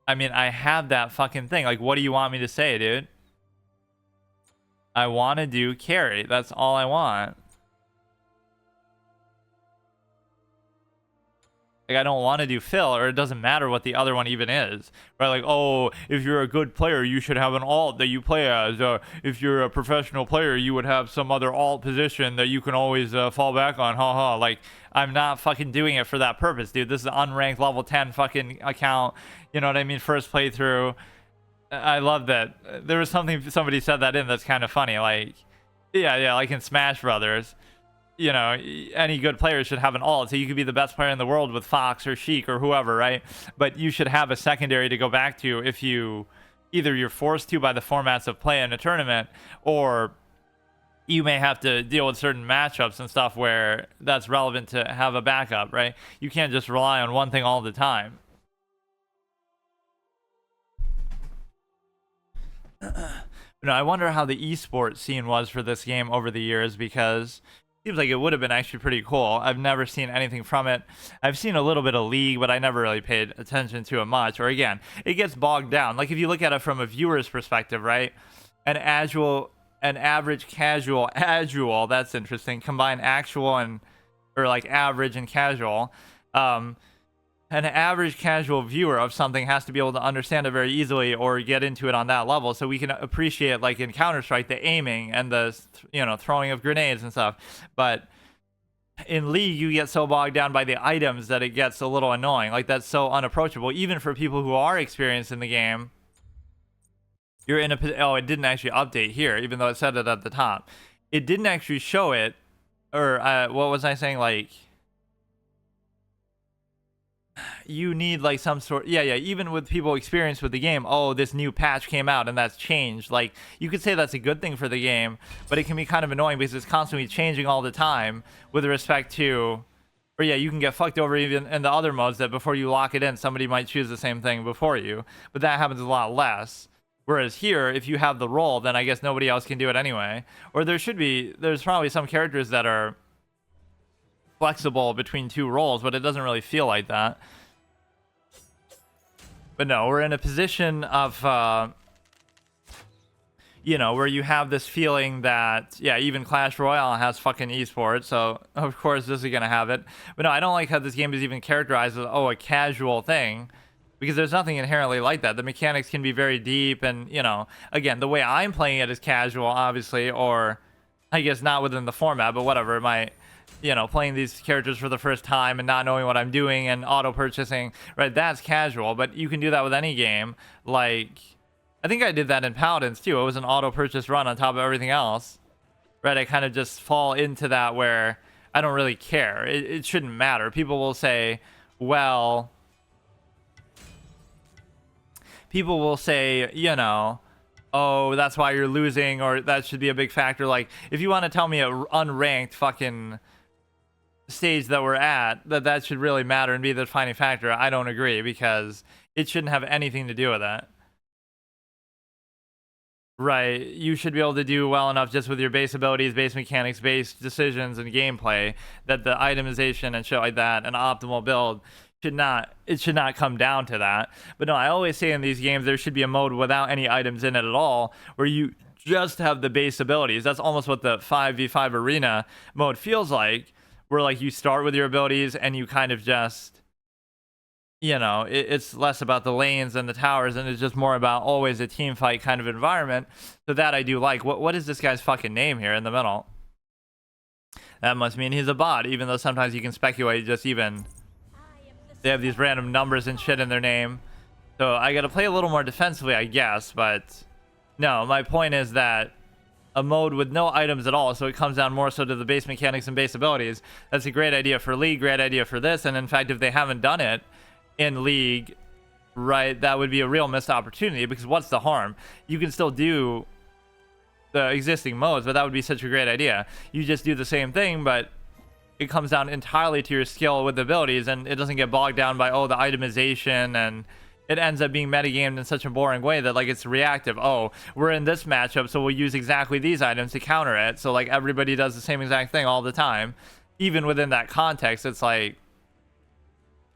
I mean, I have that fucking thing. Like, what do you want me to say, dude? I want to do carry. That's all I want. Like, I don't want to do fill, or it doesn't matter what the other one even is. Right? Like, oh, if you're a good player, you should have an alt that you play as. If you're a professional player, you would have some other alt position that you can always fall back on. Ha ha. Like, I'm not fucking doing it for that purpose, dude. This is an unranked level 10 fucking account. You know what I mean? First playthrough. I love that. There was somebody said that in that's kind of funny. Like, yeah, like in Smash Brothers. You know, any good player should have an alt, so you could be the best player in the world with Fox or Sheik or whoever, right? But you should have a secondary to go back to if you either you're forced to by the formats of play in a tournament, or you may have to deal with certain matchups and stuff where that's relevant to have a backup, right? You can't just rely on one thing all the time. No, I wonder how the esports scene was for this game over the years, because seems like it would have been actually pretty cool. I've never seen anything from it. I've seen a little bit of League, but I never really paid attention to it much. Or again, it gets bogged down. Like, if you look at it from a viewer's perspective, right? An average casual, that's interesting. Combine actual and, or like average and casual. An average casual viewer of something has to be able to understand it very easily or get into it on that level, so we can appreciate, like in Counter-Strike, the aiming and the throwing of grenades and stuff. But in League, you get so bogged down by the items that it gets a little annoying. Like, that's so unapproachable, even for people who are experienced in the game. You're in a it didn't actually update here, even though it said it at the top. It didn't actually show it, or what was I saying? Like, you need like some sort, even with people experienced with the game, oh, this new patch came out and that's changed. Like, you could say that's a good thing for the game, but it can be kind of annoying because it's constantly changing all the time with respect to, or you can get fucked over even in the other modes that before you lock it in, somebody might choose the same thing before you, but that happens a lot less. Whereas here, if you have the role, then I guess nobody else can do it anyway. Or there's probably some characters that are flexible between two roles, but it doesn't really feel like that. But no, we're in a position of where you have this feeling that even Clash Royale has fucking esports, so of course this is gonna have it. But no, I don't like how this game is even characterized as a casual thing, because there's nothing inherently like that. The mechanics can be very deep, and again, the way I'm playing it is casual, obviously, or I guess not within the format, but whatever. Playing these characters for the first time and not knowing what I'm doing and auto purchasing, right? That's casual, but you can do that with any game. Like, I think I did that in Paladins too. It was an auto purchase run on top of everything else, right? I kind of just fall into that where I don't really care. It shouldn't matter. People will say, well, oh, that's why you're losing, or that should be a big factor. Like, if you want to tell me a unranked fucking stage that we're at, that should really matter and be the defining factor, I don't agree, because it shouldn't have anything to do with that. Right, you should be able to do well enough just with your base abilities, base mechanics, base decisions, and gameplay, that the itemization and shit like that, an optimal build should not come down to that. But no, I always say in these games there should be a mode without any items in it at all, where you just have the base abilities. That's almost what the 5v5 arena mode feels like, where like you start with your abilities and you kind of just you know, it's less about the lanes and the towers, and it's just more about always a team fight kind of environment. So that I do like. What is this guy's fucking name here in the middle? That must mean he's a bot, even though sometimes you can speculate just even they have these random numbers and shit in their name. So I gotta play a little more defensively, I guess, but no, my point is that a mode with no items at all, so it comes down more so to the base mechanics and base abilities. That's a great idea for League, great idea for this, and in fact, if they haven't done it in League, right, that would be a real missed opportunity, because what's the harm? You can still do the existing modes, but that would be such a great idea. You just do the same thing, but it comes down entirely to your skill with the abilities, and it doesn't get bogged down by, oh, the itemization, and it ends up being metagamed in such a boring way that, like, it's reactive. Oh, we're in this matchup, so we'll use exactly these items to counter it. So, like, everybody does the same exact thing all the time. Even within that context, it's like,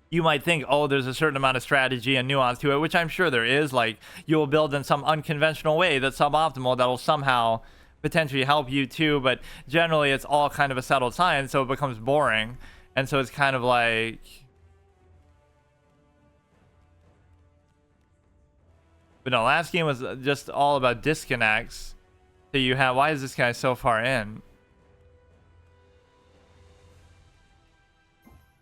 you might think, oh, there's a certain amount of strategy and nuance to it, which I'm sure there is. Like, you'll build in some unconventional way that's suboptimal that will somehow potentially help you too, but generally it's all kind of a settled science, so it becomes boring. And so it's kind of like, but no, last game was just all about disconnects. So you have, why is this guy so far in?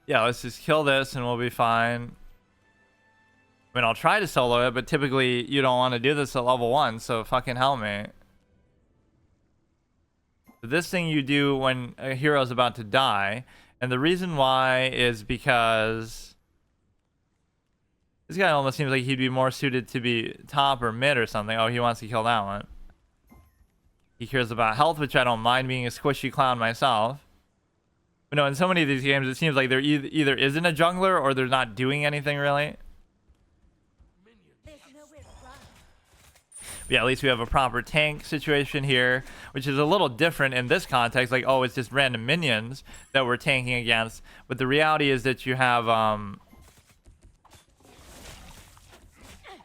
Yeah, let's just kill this and we'll be fine. I mean, I'll try to solo it, but typically you don't want to do this at level 1, so fucking help me. This thing you do when a hero's about to die, and the reason why is because this guy almost seems like he'd be more suited to be top or mid or something. Oh, he wants to kill that one. He cares about health, which I don't mind, being a squishy clown myself. But no, in so many of these games, it seems like there either isn't a jungler or they're not doing anything really. Yeah, at least we have a proper tank situation here, which is a little different in this context. Like, oh, it's just random minions that we're tanking against. But the reality is that you have,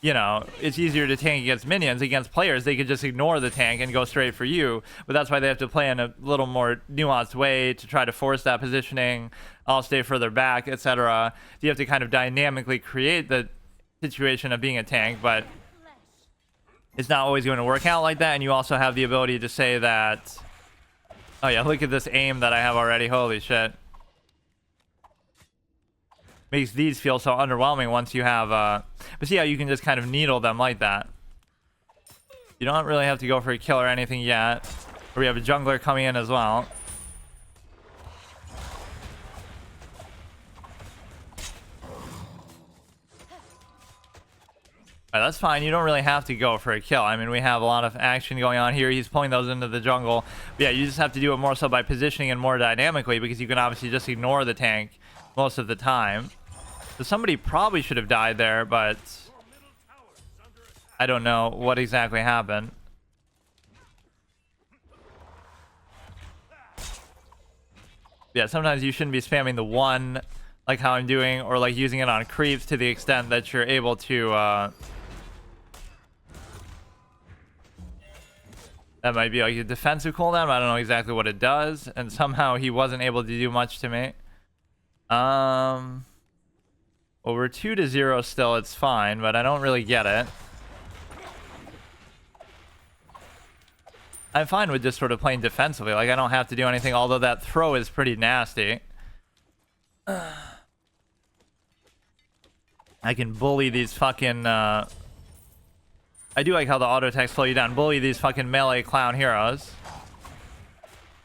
you know, it's easier to tank against minions. Against players, they could just ignore the tank and go straight for you. But that's why they have to play in a little more nuanced way to try to force that positioning. I'll stay further back, etc. You have to kind of dynamically create the situation of being a tank, but it's not always going to work out like that. And you also have the ability to say that, oh yeah, look at this aim that I have already. Holy shit. Makes these feel so underwhelming once you have, but see how you can just kind of needle them like that. You don't really have to go for a kill or anything yet. We have a jungler coming in as well. That's fine. You don't really have to go for a kill. I mean, we have a lot of action going on here. He's pulling those into the jungle. But yeah, you just have to do it more so by positioning and more dynamically, because you can obviously just ignore the tank most of the time. So somebody probably should have died there, but I don't know what exactly happened. Yeah, sometimes you shouldn't be spamming the one like how I'm doing, or like using it on creeps to the extent that you're able to that might be like a defensive cooldown. I don't know exactly what it does, and somehow he wasn't able to do much to me. Well, we're 2-0 still. It's fine, but I don't really get it. I'm fine with just sort of playing defensively. Like, I don't have to do anything, although that throw is pretty nasty. I can bully these fucking, I do like how the auto attacks slow you down. Bully these fucking melee clown heroes.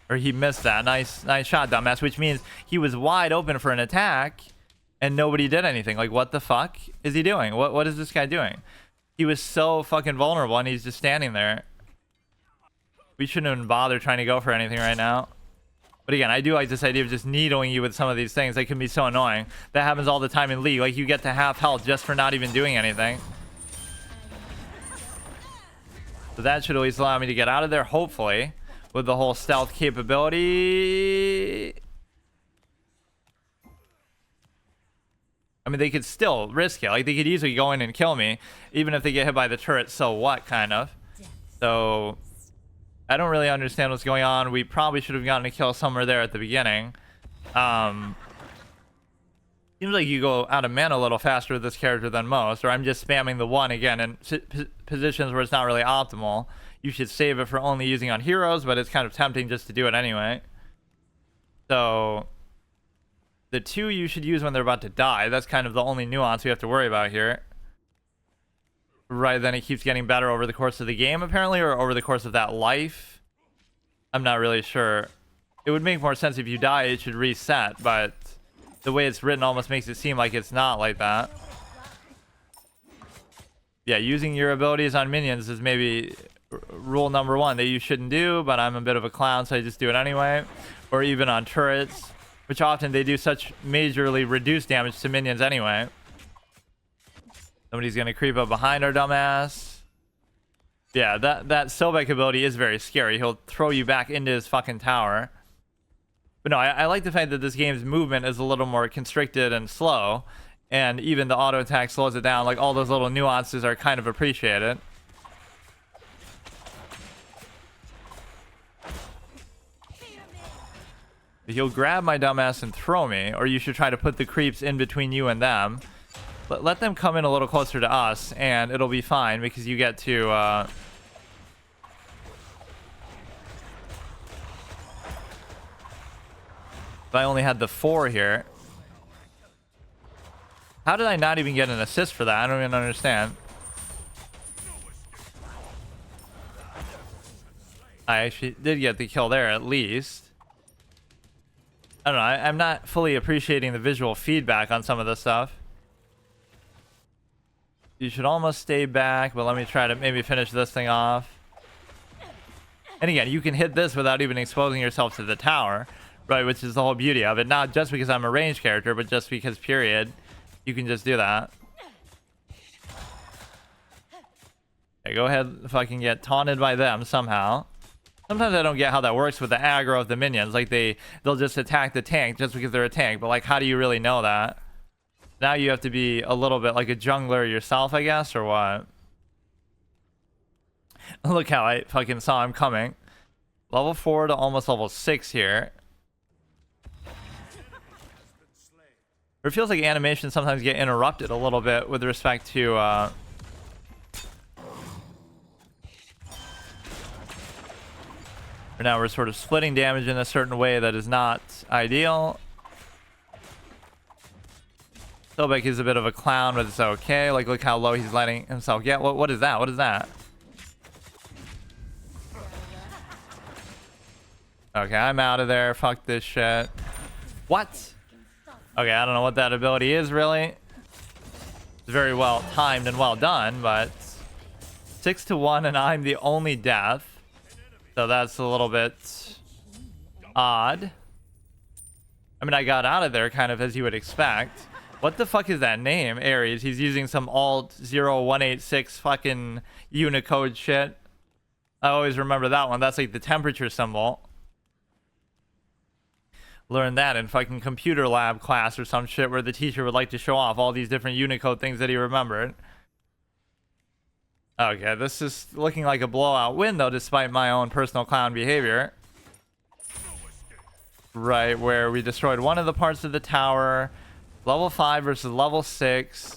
Or he missed that. Nice shot, dumbass. Which means he was wide open for an attack, and nobody did anything. Like, what the fuck is he doing? What is this guy doing? He was so fucking vulnerable, and he's just standing there. We shouldn't even bother trying to go for anything right now. But again, I do like this idea of just needling you with some of these things. That can be so annoying. That happens all the time in League. Like, you get to half health just for not even doing anything. So that should at least allow me to get out of there, hopefully, with the whole stealth capability. I mean, they could still risk it. Like, they could easily go in and kill me, even if they get hit by the turret. So what, kind of? So I don't really understand what's going on. We probably should have gotten a kill somewhere there at the beginning. Seems like you go out of mana a little faster with this character than most, or I'm just spamming the one again in positions where it's not really optimal. You should save it for only using on heroes, but it's kind of tempting just to do it anyway. So the 2 you should use when they're about to die. That's kind of the only nuance we have to worry about here. Right, then it keeps getting better over the course of the game, apparently, or over the course of that life. I'm not really sure. It would make more sense if you die, it should reset, but the way it's written almost makes it seem like it's not like that. Yeah, using your abilities on minions is maybe rule number 1 that you shouldn't do, but I'm a bit of a clown, so I just do it anyway. Or even on turrets, which often they do such majorly reduced damage to minions anyway. Somebody's gonna creep up behind our dumbass. Yeah, that Sobek ability is very scary. He'll throw you back into his fucking tower. But no, I like the fact that this game's movement is a little more constricted and slow, and even the auto attack slows it down. Like, all those little nuances are kind of appreciated. He'll grab my dumbass and throw me, or you should try to put the creeps in between you and them. Let them come in a little closer to us, and it'll be fine, because you get to if I only had the 4 here. How did I not even get an assist for that? I don't even understand. I actually did get the kill there, at least. I don't know. I'm not fully appreciating the visual feedback on some of this stuff. You should almost stay back, but let me try to maybe finish this thing off. And again, you can hit this without even exposing yourself to the tower, right? Which is the whole beauty of it. Not just because I'm a ranged character, but just because, period, you can just do that. Okay, go ahead and fucking get taunted by them somehow. Sometimes I don't get how that works with the aggro of the minions. Like, they'll just attack the tank just because they're a tank. But, like, how do you really know that? Now you have to be a little bit like a jungler yourself, I guess, or what? Look how I fucking saw him coming. Level 4 to almost level 6 here. It feels like animations sometimes get interrupted a little bit with respect to now we're sort of splitting damage in a certain way that is not ideal. Sobek is a bit of a clown, but it's okay. Like, look how low he's letting himself get. What is that? What is that? Okay, I'm out of there. Fuck this shit. What? Okay, I don't know what that ability is, really. It's very well timed and well done, but 6-1, and I'm the only death. So that's a little bit odd. I mean, I got out of there kind of as you would expect. What the fuck is that name? Ares. He's using some alt 0186 fucking Unicode shit. I always remember that one. That's like the temperature symbol. Learned that in fucking computer lab class or some shit where the teacher would like to show off all these different Unicode things that he remembered. Okay, this is looking like a blowout win, though, despite my own personal clown behavior. Right, where we destroyed one of the parts of the tower. Level 5 versus level 6.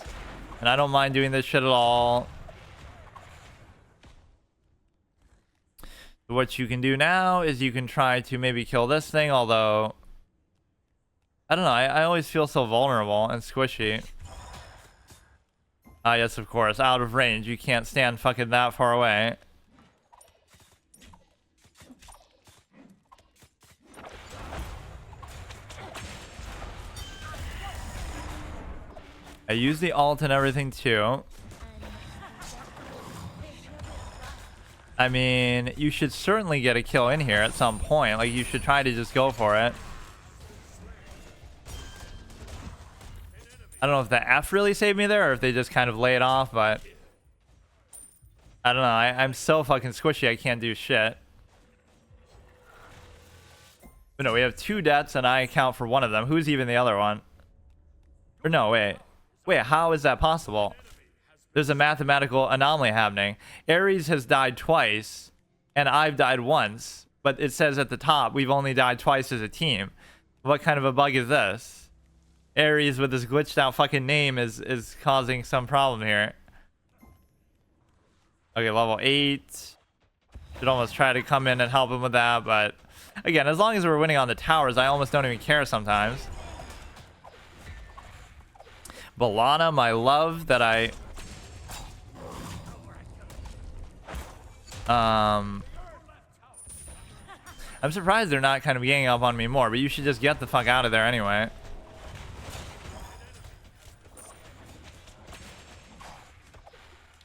And I don't mind doing this shit at all. What you can do now is you can try to maybe kill this thing, although I don't know, I always feel so vulnerable and squishy. Ah, yes, of course. Out of range. You can't stand fucking that far away. I use the ult and everything too. I mean, you should certainly get a kill in here at some point. Like, you should try to just go for it. I don't know if the F really saved me there or if they just kind of lay it off, but I don't know. I'm so fucking squishy, I can't do shit. But no, we have 2 deaths and I account for one of them. Who's even the other one? Or no, wait. Wait, how is that possible? There's a mathematical anomaly happening. Ares has died twice and I've died once, but it says at the top we've only died twice as a team. What kind of a bug is this? Ares with his glitched out fucking name is causing some problem here. Okay, level 8. Should almost try to come in and help him with that, but again, as long as we're winning on the towers, I almost don't even care sometimes. Balana, my love, that I'm surprised they're not kind of ganging up on me more, but you should just get the fuck out of there anyway.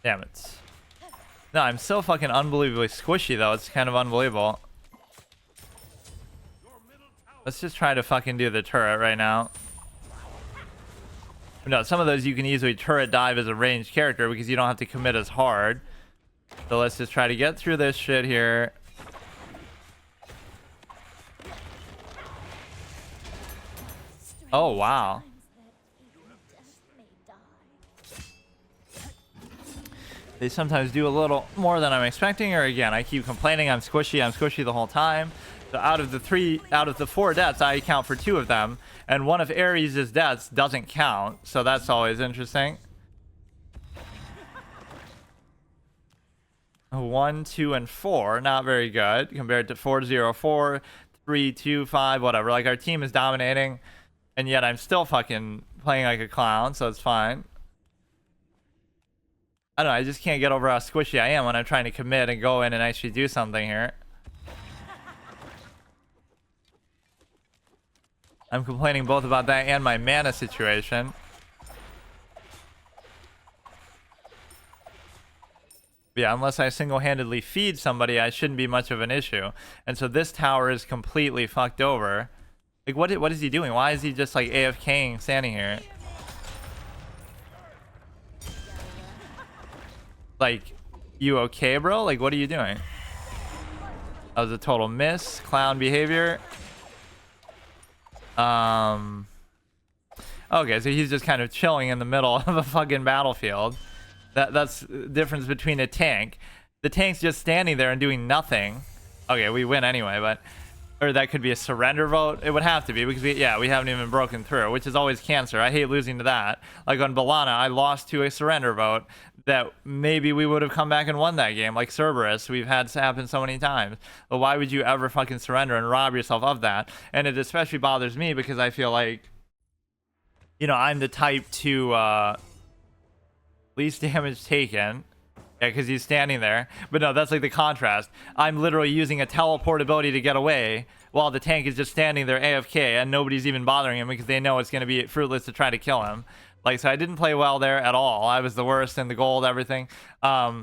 Damn it. No, I'm so fucking unbelievably squishy, though. It's kind of unbelievable. Let's just try to fucking do the turret right now. No, some of those you can easily turret dive as a ranged character because you don't have to commit as hard. So let's just try to get through this shit here. Oh, wow. They sometimes do a little more than I'm expecting, or again, I keep complaining I'm squishy the whole time. So out of the 4 deaths, I account for 2 of them, and one of Ares' deaths doesn't count, so that's always interesting. 1, 2, and 4, not very good compared to 4, 0, 4, 3, 2, 5, whatever. Like, our team is dominating, and yet I'm still fucking playing like a clown, so it's fine. I don't know, I just can't get over how squishy I am when I'm trying to commit and go in and actually do something here. I'm complaining both about that and my mana situation. But yeah, unless I single-handedly feed somebody, I shouldn't be much of an issue. And so this tower is completely fucked over. Like, what is he doing? Why is he just, like, AFKing standing here? Like, you okay, bro? Like, what are you doing? That was a total miss. Clown behavior. Okay, so he's just kind of chilling in the middle of a fucking battlefield. That's the difference between a tank. The tank's just standing there and doing nothing. Okay, we win anyway, but... Or that could be a surrender vote. It would have to be because we haven't even broken through, which is always cancer. I hate losing to that. Like on Balana, I lost to a surrender vote that maybe we would have come back and won that game. Like Cerberus, we've had happen so many times. But why would you ever fucking surrender and rob yourself of that? And it especially bothers me because I feel like, you know, I'm the type to least damage taken. Yeah, because he's standing there. But no, that's like the contrast. I'm literally using a teleport ability to get away while the tank is just standing there AFK and nobody's even bothering him because they know it's going to be fruitless to try to kill him. Like, so I didn't play well there at all. I was the worst in the gold, everything. But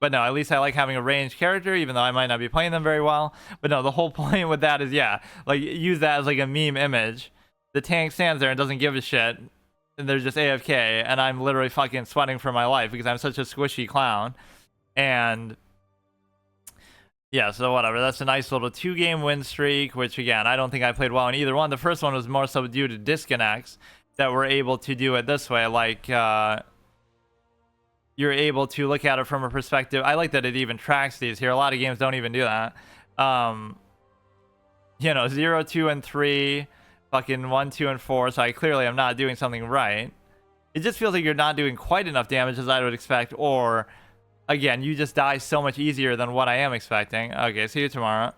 no, at least I like having a ranged character, even though I might not be playing them very well. But no, the whole point with that is, yeah, like, use that as like a meme image. The tank stands there and doesn't give a shit. And they're just AFK, and I'm literally fucking sweating for my life because I'm such a squishy clown. And yeah, so whatever. That's a nice little 2-game win streak, which again, I don't think I played well in either one. The first one was more so due to disconnects that we're able to do it this way. Like, you're able to look at it from a perspective. I like that it even tracks these here. A lot of games don't even do that. You know, 0, 2, and 3. Fucking 1, 2, and 4, so I clearly am not doing something right. It just feels like you're not doing quite enough damage as I would expect, or again, you just die so much easier than what I am expecting. Okay, see you tomorrow.